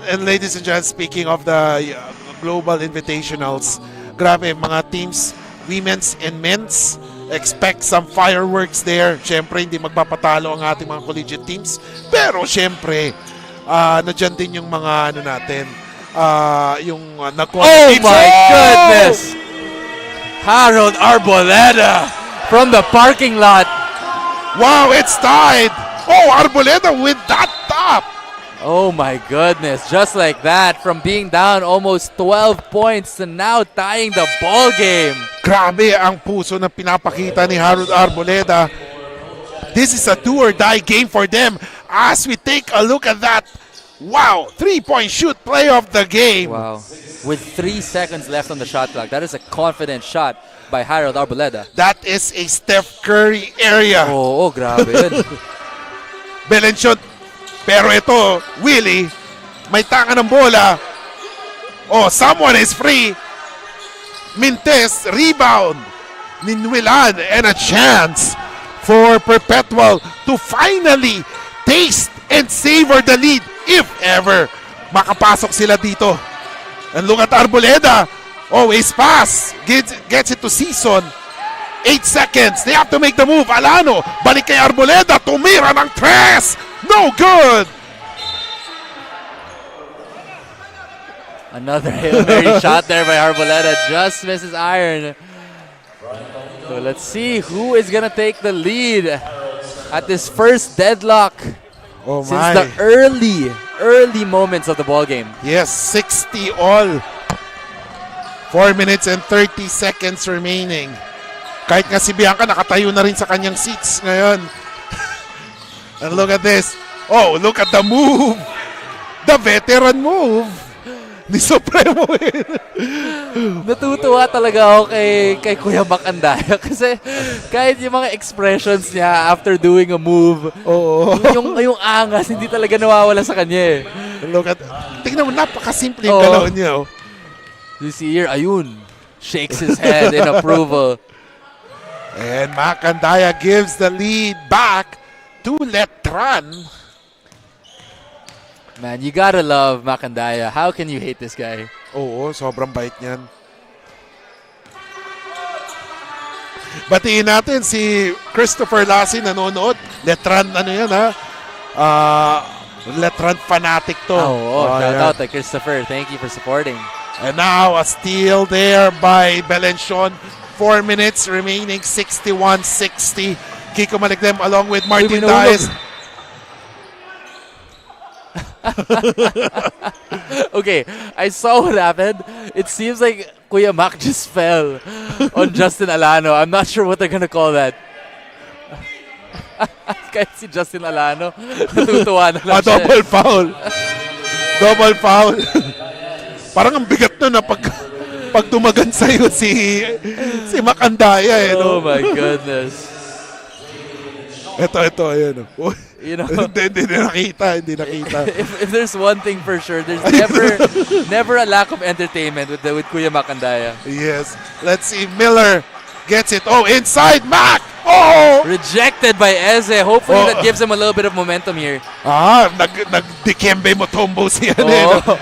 And ladies and gentlemen, speaking of the global invitationals, grabe, mga teams, women's and men's, expect some fireworks there. Siyempre, hindi magpapatalo ang ating mga collegiate teams. Pero siyempre, nadyan din yung mga natin, yung oh my goodness! Harold Arboleda from the parking lot. Wow, it's tied! Oh, Arboleda with that top! Oh my goodness, just like that, from being down almost 12 points to now tying the ball game. Grabe ang puso na pinapakita ni Harold Arboleda. This is a do or die game for them. As we take a look at that, wow, 3-point shoot play of the game. Wow, with 3 seconds left on the shot clock, that is a confident shot by Harold Arboleda. That is a Steph Curry area. Oo, grabe yun. Belenshot. Pero ito, Willie, may tanga ng bola. Oh, someone is free. Mintes, rebound. Ninwilan, and a chance for Perpetual to finally taste and savor the lead if ever makapasok sila dito. And look at Arboleda. Oh, ace pass. Gets it to Season. 8 seconds. They have to make the move. Alano, balik kay Arboleda. Tumira ng tres. No good. Another Hail Mary shot there by Arboleda. Just misses iron. So let's see who is going to take the lead at this first deadlock. Oh Since my. the early moments of the ball game. Yes, 60 all. 4 minutes and 30 seconds remaining. Kahit nga si Bianca nakatayo na rin sa kanyang seats ngayon. And look at this. Oh, look at the move. The veteran move ni Supremo. Natutuwa talaga ako kay Kuya Macandaya kasi kahit yung mga expressions niya after doing a move, yung angas hindi talaga nawawala sa kanya eh. Look at, tingnan mo, napakasimple yung galaw niya. This year, ayun, shakes his head in approval. And Macandaya gives the lead back to Letran. Man, you gotta love Macandaya. How can you hate this guy? Oo, sobrang bait niyan. Batiin natin si Christopher Lassie nanonood. Letran, ano yan ha? Letran fanatic to. Shout out to Christopher. Thank you for supporting. And now a steal there by Belenchon. 4 minutes remaining, 61-60. Kiko Malikdem along with Martin Diaz. Okay, I saw what happened. It seems like Kuya Mac just fell on Justin Alano. I'm not sure what they're gonna call that. Kahit si Justin Alano, natutuwa na lang siya. Double foul. Double foul. Parang ang bigat na pag tumagan sa'yo si Macandaya. Oh my goodness. Ito, ayan. You know, Hindi nakita. if there's one thing for sure, there's never a lack of entertainment with Kuya Makandaya. Yes. Let's see. Miller gets it. Oh, inside. Mac! Oh! Rejected by Eze. Hopefully that gives him a little bit of momentum here. Nag-Dikembe Mutombo siya. Oh.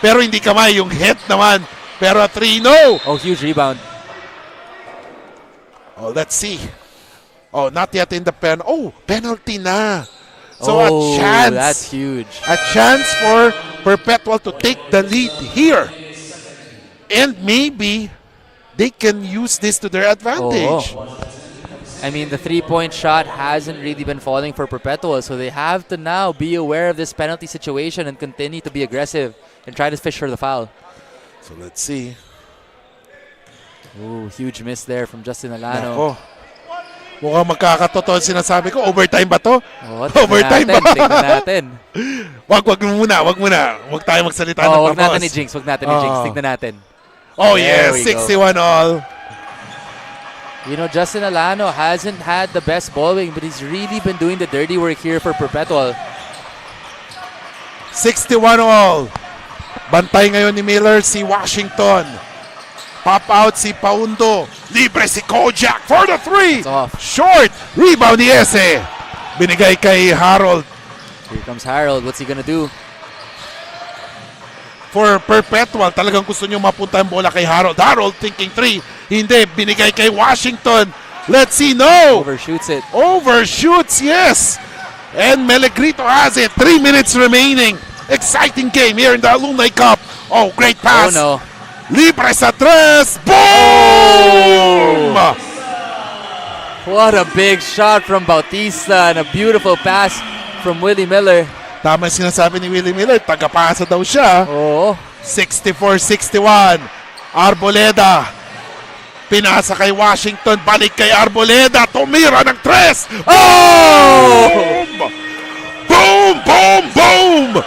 Pero hindi kamay yung hit naman. Pero 3-0. Oh, huge rebound. Oh, let's see. Oh, not yet in the pen. Oh, penalty na. So Oh, a chance. that's huge. A chance for Perpetual to take the lead here. And maybe they can use this to their advantage. I mean, the three-point shot hasn't really been falling for Perpetual, so they have to now be aware of this penalty situation and continue to be aggressive and try to fish for the foul. So let's see. Ooh, huge miss there from Justin Alano. Nako. Mukhang magkakatotoo sinasabi ko. Overtime ba to? Oh, Overtime ba? Tingnan natin. Wag muna. Wag tayo magsalita ng Wag natin i-jinx. Tingnan natin. Oh, There yes. we go. 61 all. You know, Justin Alano hasn't had the best bowling, but he's really been doing the dirty work here for Perpetual. 61 all. Bantay ngayon ni Miller si Washington. Pop out si Paundo. Libre si Kojak for the three. It's off. Short. Rebound ni Ese. Binigay kay Harold. Here comes Harold. What's he gonna do? For Perpetual, talagang gusto nyo mapunta ang bola kay Harold. Harold thinking three. Hindi. Binigay kay Washington. Let's see. No. Overshoots it. Overshoots. Yes. And Melegrito has it. 3 minutes remaining. Exciting game here in the Alumni Cup. Oh, great pass. Oh, no. Libre sa tres. Boom! What a big shot from Bautista and a beautiful pass from Willie Miller. Tama yung sinasabi ni Willie Miller. Tagapasa daw siya. Oh. 64-61. Arboleda. Pinasa kay Washington. Balik kay Arboleda. Tumira ng tres. Oh! Boom! Boom! Boom!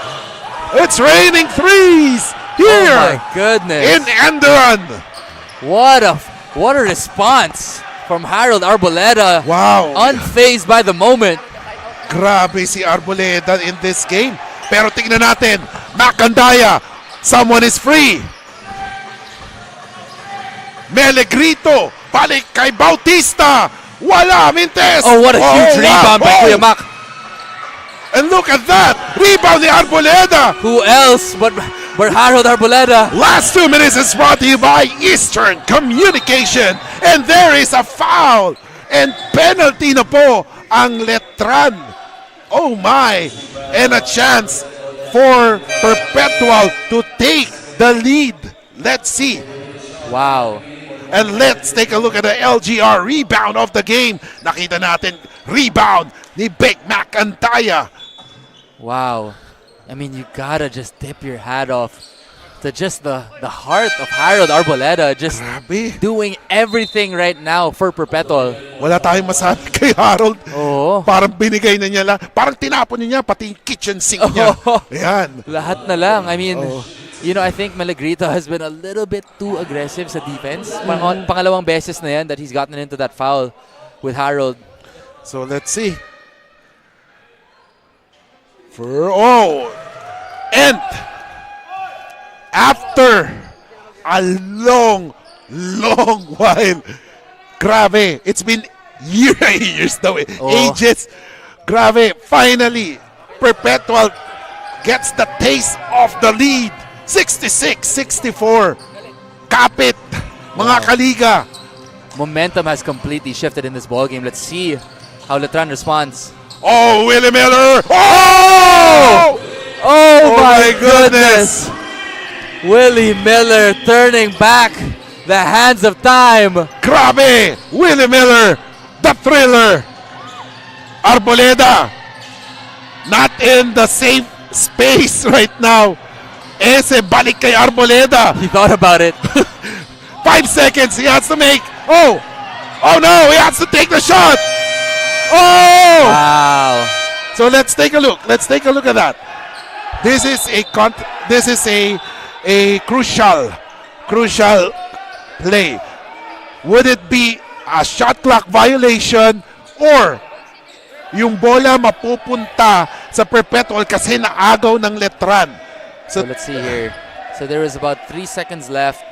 It's raining threes here. Oh my goodness. In Enderun. What a response from Harold Arboleda. Wow. Unfazed by the moment. Grabe si Arboleda in this game. Pero tingnan natin. Makandaya. Someone is free. Melegrito. Balik kay Bautista. Wala, Mintes. Oh, what a huge rebound by Kuya Mac. And look at that. Rebound ni Arboleda. Who else but Harold Arboleda? Last 2 minutes is brought to you by Eastern Communication. And there is a foul. And penalty na po ang Letran. Oh my. And a chance for Perpetual to take the lead. Let's see. Wow. And let's take a look at the LGR rebound of the game. Nakita natin, rebound ni Big Mac Antaya. Wow. I mean, you gotta just tip your hat off to just the heart of Harold Arboleda, just Grabe. doing everything right now for Perpetual. Wala tayong masabi kay Harold. Oo. Parang binigay na niya lang. Parang tinapon niya pati yung kitchen sink niya. Ayan. Lahat na lang. I mean, you know, I think Melegrito has been a little bit too aggressive sa defense. Pangalawang beses na yan that he's gotten into that foul with Harold. So let's see. And after a long while, grabe, it's been years though, ages. Grabe, finally, Perpetual gets the taste of the lead. 66-64. Kapit, mga kaliga. Momentum has completely shifted in this ballgame. Let's see how Letran responds. Oh, Willie Miller. Oh! Oh my goodness! Willie Miller turning back the hands of time. Grabe! Willie Miller, the thriller. Arboleda, not in the same space right now. Ese, balik kay Arboleda. He thought about it. 5 seconds he has to make. Oh no, he has to take the shot. Oh! Wow. So let's take a look. Let's take a look at that. This is a crucial play. Would it be a shot clock violation or yung bola mapupunta sa perpetual kasi naagaw ng Letran. So let's see here. So there is about 3 seconds left.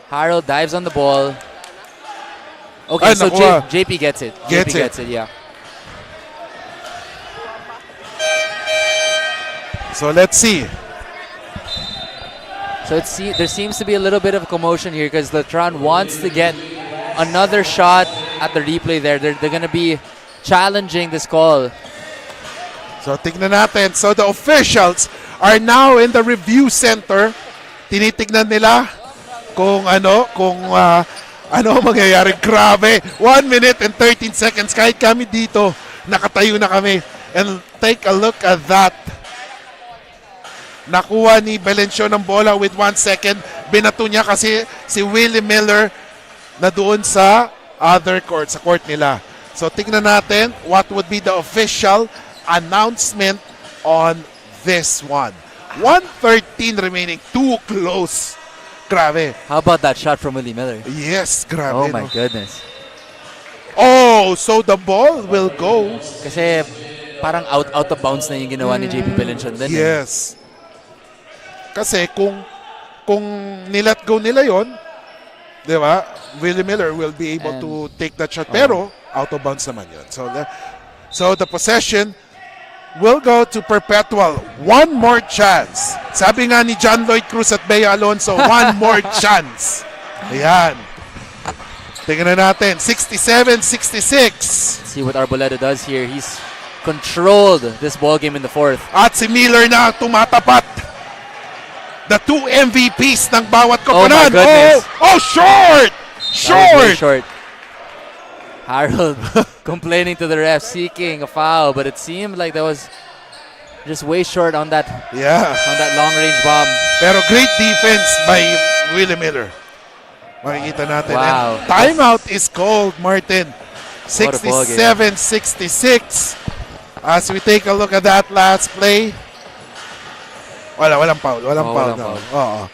Harold dives on the ball. Okay, Ay, so nakuha. JP gets it. Gets JP gets it, yeah. So let's see. So there seems to be a little bit of commotion here because Letran wants to get another shot at the replay there. They're going to be challenging this call. So tignan natin. So the officials are now in the review center. Tinitignan nila kung ano mangyayari. Grabe. 1 minute and 13 seconds. Kahit kami dito, nakatayo na kami. And take a look at that. Nakuha ni Belencio ng bola with 1 second. Binato niya kasi si Willie Miller na doon sa other court, sa court nila. So tignan natin what would be the official announcement on this one. 1:13 remaining. Too close. Grabe. How about that shot from Willie Miller? Yes, grabe. Oh my goodness. Oh, so the ball will go. Kasi parang out of bounds na yung ginawa ni JP Belencio. Yes. Kasi kung nilet go nila yon, di ba, Willie Miller will be able to take that shot. Pero out of bounds naman yun. So the possession will go to Perpetual. One more chance. Sabi nga ni John Lloyd Cruz at Bea Alonso, one more chance. Ayan. Tingnan natin. 67-66. See what Arboleda does here. He's controlled this ball game in the fourth. At si Miller na tumatapat. The two MVPs ng bawat Oh my koponan. goodness. Oh, short! That was very short. Harold complaining to the ref, seeking a foul, but it seemed like that was just way short on that long-range bomb. Pero great defense by Willie Miller. Makikita natin. Wow. And timeout is called, Martin. What a ball game. 67-66. As we take a look at that last play. Walang foul. Walang foul. No. Oo.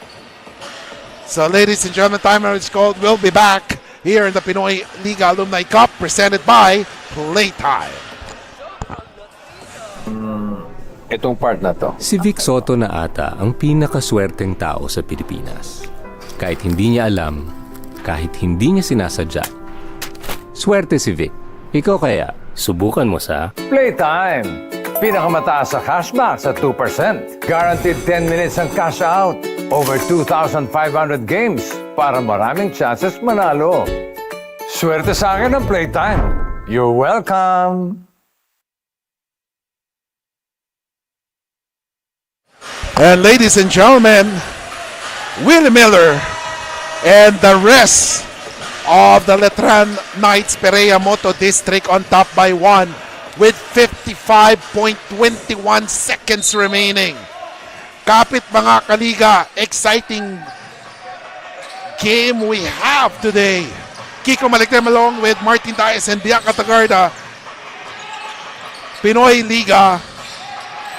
So, ladies and gentlemen, timeout is called. We'll be back here in the Pinoyliga Alumni Cup presented by PLAYTIME. Itong part na to. Si Vic Soto na ata ang pinakaswerteng tao sa Pilipinas. Kahit hindi niya alam, kahit hindi niya sinasadya. Swerte si Vic. Ikaw kaya, subukan mo sa Playtime! Pinakamataas sa cashback sa 2%. Guaranteed 10 minutes ang cash out. Over 2,500 games para maraming chances manalo. Swerte sa akin ang Playtime. You're welcome! And ladies and gentlemen, Willie Miller and the rest of the Letran Knights Perea Moto District on top by 1 with 55.21 seconds remaining. Kapit mga kaliga, exciting game we have today. Kiko Maliktem along with Martin Dias and Bianca Tagarda. Pinoyliga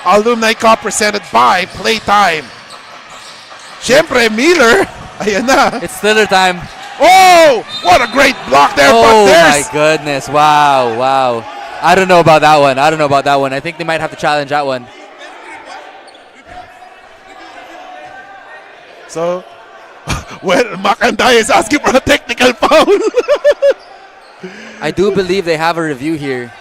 Alumni Cup presented by PLAYTIME. Siyempre, Miller. Ayan na. It's thriller time. Oh! What a great block there. Oh but my there's goodness. Wow. I don't know about that one. I think they might have to challenge that one. So, well, Macandai is asking for a technical foul. I do believe they have a review here.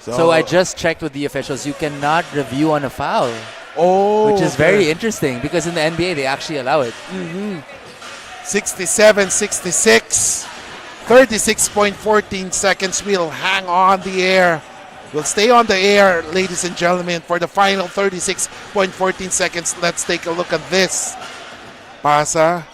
So I just checked with the officials. You cannot review on a foul. Oh, which is very interesting because in the NBA they actually allow it. 67-66. 36.14 seconds. We'll hang on the air. We'll stay on the air, ladies and gentlemen, for the final 36.14 seconds. Let's take a look at this. Pasa.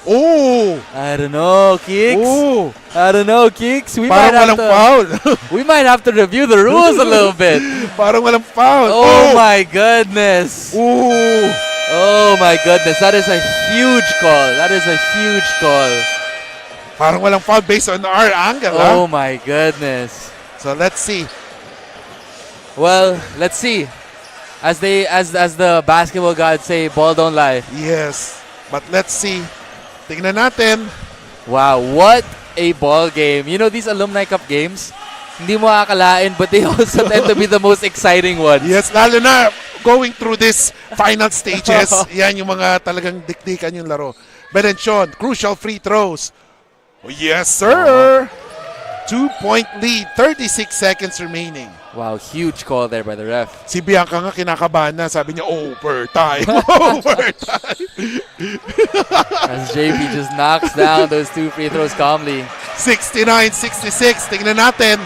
Oh! I don't know, Kicks. Oh! I don't know, Kicks. We Parang walang foul. We might have to review the rules a little bit. Parang walang foul. Oh my goodness. Oh! Oh my goodness. That is a huge call. Parang walang foul based on our angle. Oh my goodness. So let's see. Well, let's see. As the basketball gods say, ball don't lie. Yes. But let's see. Tingnan natin. Wow, what a ball game. You know, these Alumni Cup games, hindi mo akalain, but they also tend to be the most exciting ones. Yes, lalo na going through this final stages. Yan yung mga talagang dikdikan yung laro. Belenchon, crucial free throws. Oh, yes, sir. 2-point lead, 36 seconds remaining. Wow, huge call there by the ref. Si Bianca nga kinakabahan na. Sabi niya, overtime. Overtime. As JP just knocks down those 2 free throws calmly. 69-66. Tingnan natin.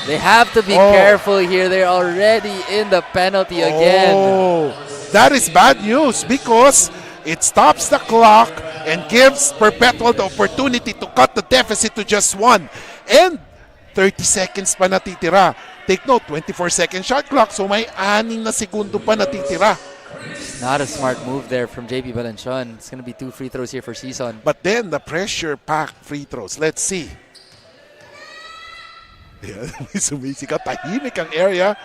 They have to be careful here. They're already in the penalty again. Oh, that is bad news because it stops the clock and gives Perpetual the opportunity to cut the deficit to just 1. And 30 seconds pa natitira. Take note, 24-second shot clock, so may 6 na segundo pa natitira. Not a smart move there from JP Belenchon. It's going to be 2 free throws here for Season. But then the pressure-packed free throws. Let's see. Yeah, sumisikat. Tahimik ang area.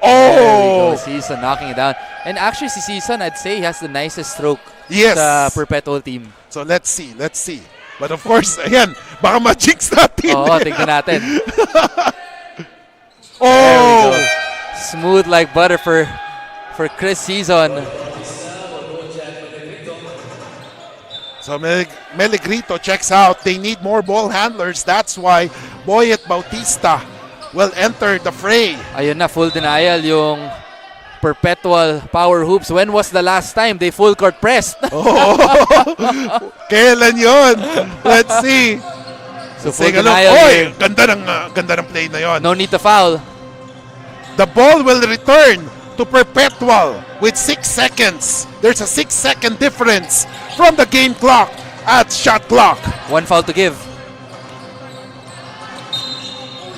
There we Oh! go. Season knocking it down. And actually, si Season, I'd say he has the nicest stroke Yes. sa Perpetual team. So let's see, let's see. But of course, ayan, baka ma-jinx natin. Oo, tignan natin. Oh! There we go. Smooth like butter for Chris Season. So Meligrito checks out. They need more ball handlers. That's why Boyet Bautista will enter the fray. Ayun na, full denial yung Perpetual Powerhoops. When was the last time they full court pressed? Oh, kailan yun? Let's see. So full Take a look. denial Oy, here. ganda ng play na yon. No need to foul. The ball will return to Perpetual with 6 seconds. There's a 6-second difference from the game clock at shot clock. 1 foul to give.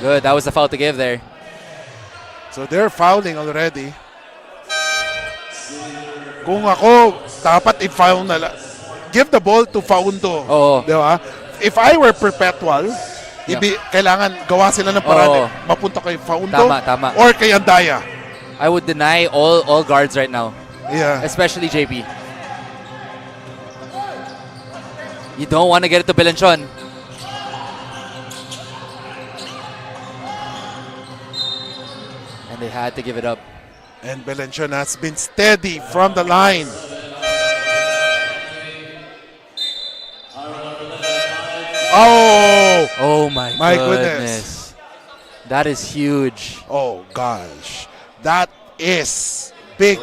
Good, that was the foul to give there. So they're fouling already. Kung ako, dapat i-foul na lang. Give the ball to Faundo. Oo. Di ba? If I were Perpetual, kailangan gawa sila ng paraan. Mapunta kay Faundo Tama. or kay Andaya. I would deny all guards right now. Yeah. Especially JP. You don't want to get it to Belenchon. And they had to give it up. And Belenchon has been steady from the line. Oh! Oh my goodness. That is huge. Oh gosh. That is big.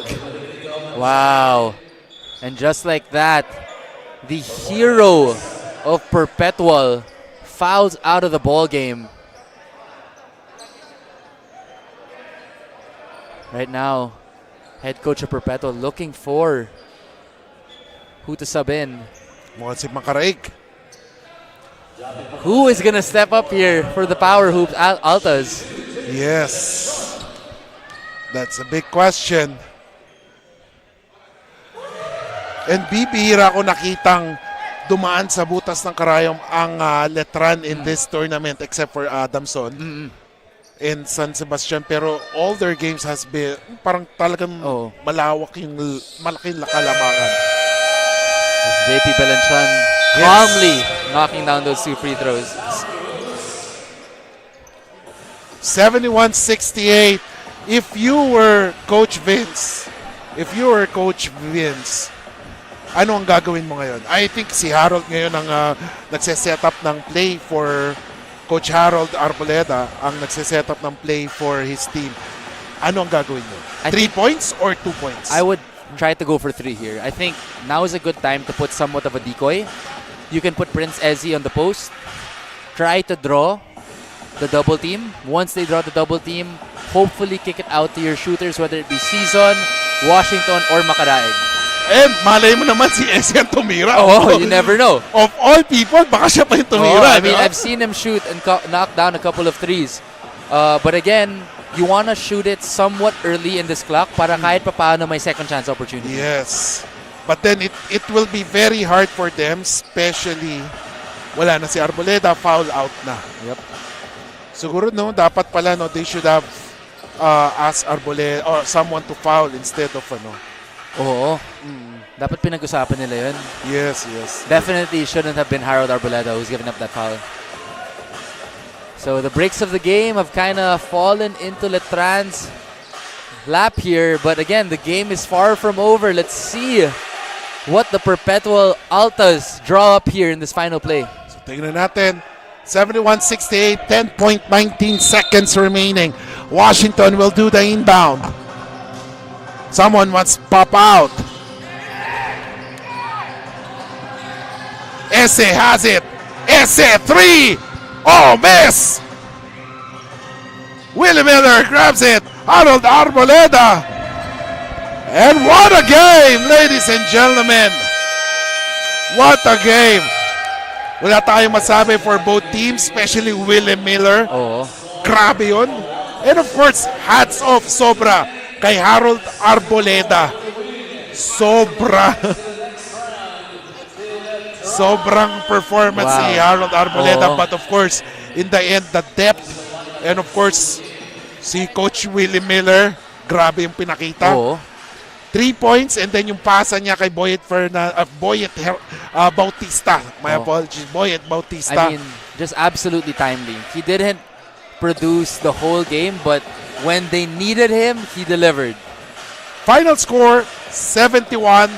Wow. And just like that, the hero of Perpetual fouls out of the ball game. Right now, head coach of Perpetual looking for who to sub in. Mukhang si Makaraig. Who is going to step up here for the Power Hoops Altas? Yes. That's a big question. And bibihira ko nakitang dumaan sa butas ng karayom ang Letran in this tournament except for Adamson in San Sebastian. Pero all their games has been parang talagang malawak yung malaking kalamangan. JP Belenchon calmly knocking down those 2 free throws. 71-68. If you were Coach Vince, ano ang gagawin mo ngayon? I think si Harold ngayon ang nagse-set up ng play for Coach Harold Arboleda, ang nagse-set up ng play for his team. Ano ang gagawin mo? 3 points or 2 points? I would try to go for 3 here. I think now is a good time to put somewhat of a decoy. You can put Prince Ezzy on the post. Try to draw the double team. Once they draw the double team, hopefully kick it out to your shooters, whether it be Season, Washington, or Makaraig. And malay mo naman si Ezzy ang tumira. Oh, you never know. Of all people, baka siya pa yung tumira. I mean, I've seen him shoot and knock down a couple of threes. But again, you want to shoot it somewhat early in this clock para kahit pa paano may second chance opportunity. Yes. But then it will be very hard for them, especially wala na si Arboleda, foul out na. Yep. Siguro dapat pala they should have ask Arboleda or someone to foul instead of Oo. Dapat pinag-usapan nila yun. Yes, yes. Definitely shouldn't have been Harold Arboleda who's given up that foul. So the breaks of the game have kind of fallen into Letran's lap here. But again, the game is far from over. Let's see what the Perpetual Altas draw up here in this final play. So tingnan natin. 71-68, 10.19 seconds remaining. Washington will do the inbound. Someone wants to pop out. Ese has it. Ese, 3. Oh, miss. Willie Miller grabs it. Harold Arboleda. And what a game, ladies and gentlemen. What a game. Wala tayong masabi for both teams, especially Willie Miller. Oo. Grabe yun. And of course, hats off sobra kay Harold Arboleda. Sobra. Sobrang performance ni Harold Arboleda. Oo. But of course, in the end, the depth. And of course, si Coach Willie Miller, grabe yung pinakita. Oo. 3 points and then yung pasa niya kay Bautista. My apologies, Boyet Bautista. I mean, just absolutely timely. He didn't produce the whole game, but when they needed him, he delivered. Final score, 71-68.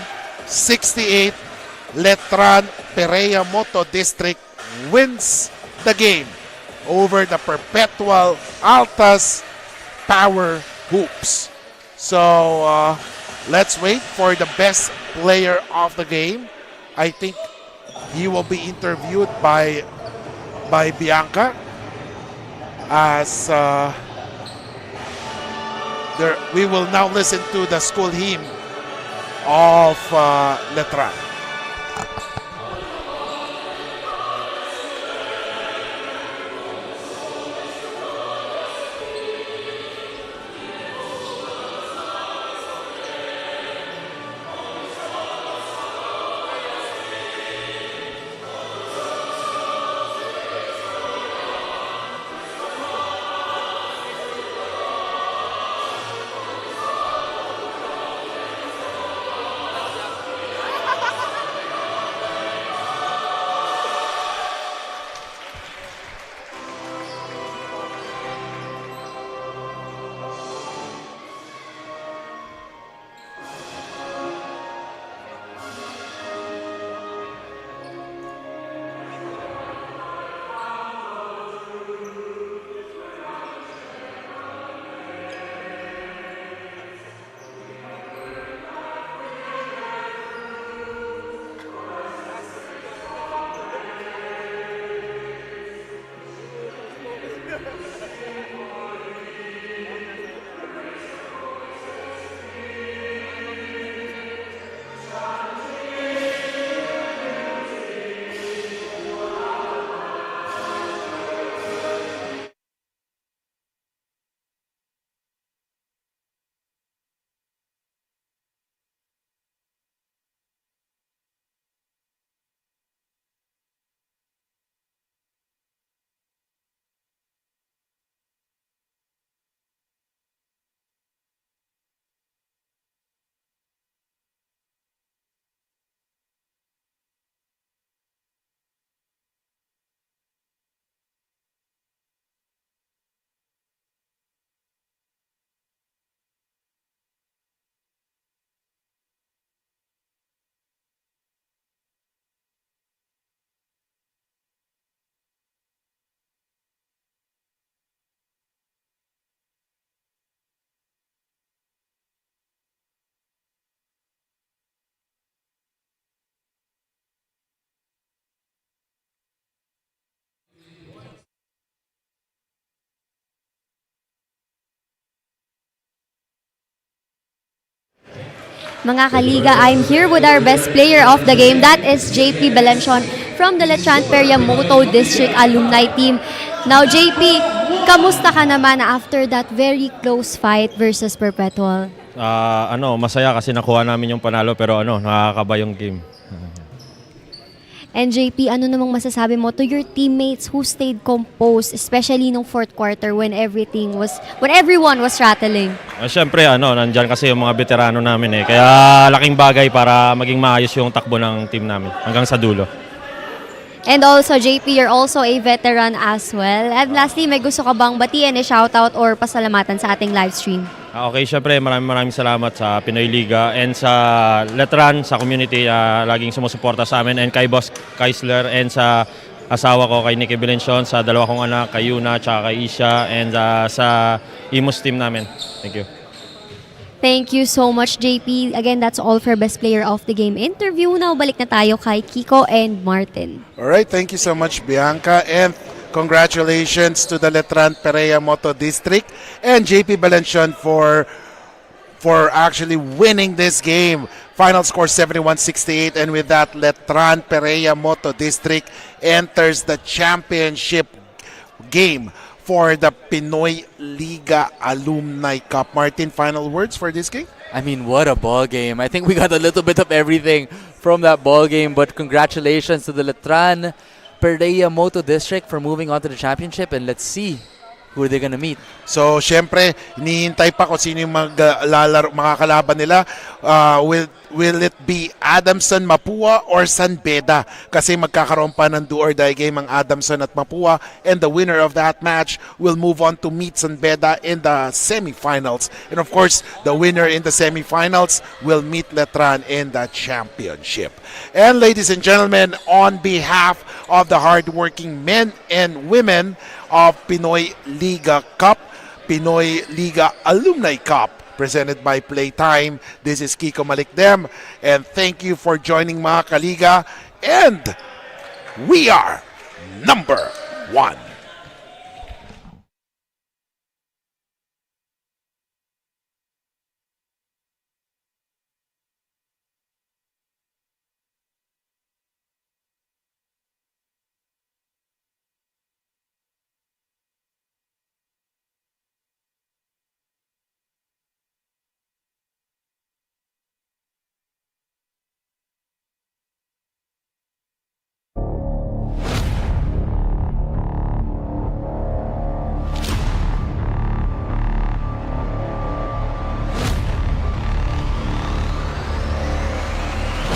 Letran Perea Moto District wins the game over the Perpetual Altas Power Hoops. So, let's wait for the best player of the game. I think he will be interviewed by Bianca as we will now listen to the school hymn of Letran. Mga kaliga, I'm here with our best player of the game. That is JP Belencion from the Letran Moto District Alumni Team. Now, JP, kamusta ka naman after that very close fight versus Perpetual? Masaya kasi nakuha namin yung panalo pero nakakaba yung game. And JP, ano namang masasabi mo to your teammates who stayed composed, especially nung fourth quarter when everyone was rattling? Siyempre, nandyan kasi yung mga veterano namin eh. Kaya laking bagay para maging maayos yung takbo ng team namin hanggang sa dulo. And also, JP, you're also a veteran as well. And lastly, may gusto ka bang batiin, shoutout or pasalamatan sa ating live stream? Okay, syempre maraming salamat sa Pinoy Liga and sa Letran, sa community laging sumusuporta sa amin, and kay Boss Kaisler and sa asawa ko kay Nikki Belencion, sa dalawa kong anak, kay Yuna at kay Isha, and sa Imus team namin. Thank you. Thank you so much, JP. Again, that's all for Best Player of the Game interview. Now, balik na tayo kay Kiko and Martin. Alright, thank you so much, Bianca. And congratulations to the Letran Perea Moto District and JP Belencion for actually winning this game. Final score 71-68, and with that, Letran Perea Moto District enters the championship game for the Pinoyliga Alumni Cup. Martin, final words for this game? I mean, what a ball game. I think we got a little bit of everything from that ball game, but congratulations to the Letran Perea Moto District for moving on to the championship, and let's see who they're gonna meet. So, syempre, hinihintay pa kung sino yung mga kalaban nila. Will it be Adamson, Mapua, or San Beda? Kasi magkakaroon pa ng do-or-die game ang Adamson at Mapua, and the winner of that match will move on to meet San Beda in the semifinals. And of course, the winner in the semifinals will meet Letran in the championship. And ladies and gentlemen, on behalf of the hardworking men and women of Pinoyliga Cup, Pinoyliga Alumni Cup, presented by Playtime, this is Kiko Malikdem, and thank you for joining mga kaliga, and we are number 1.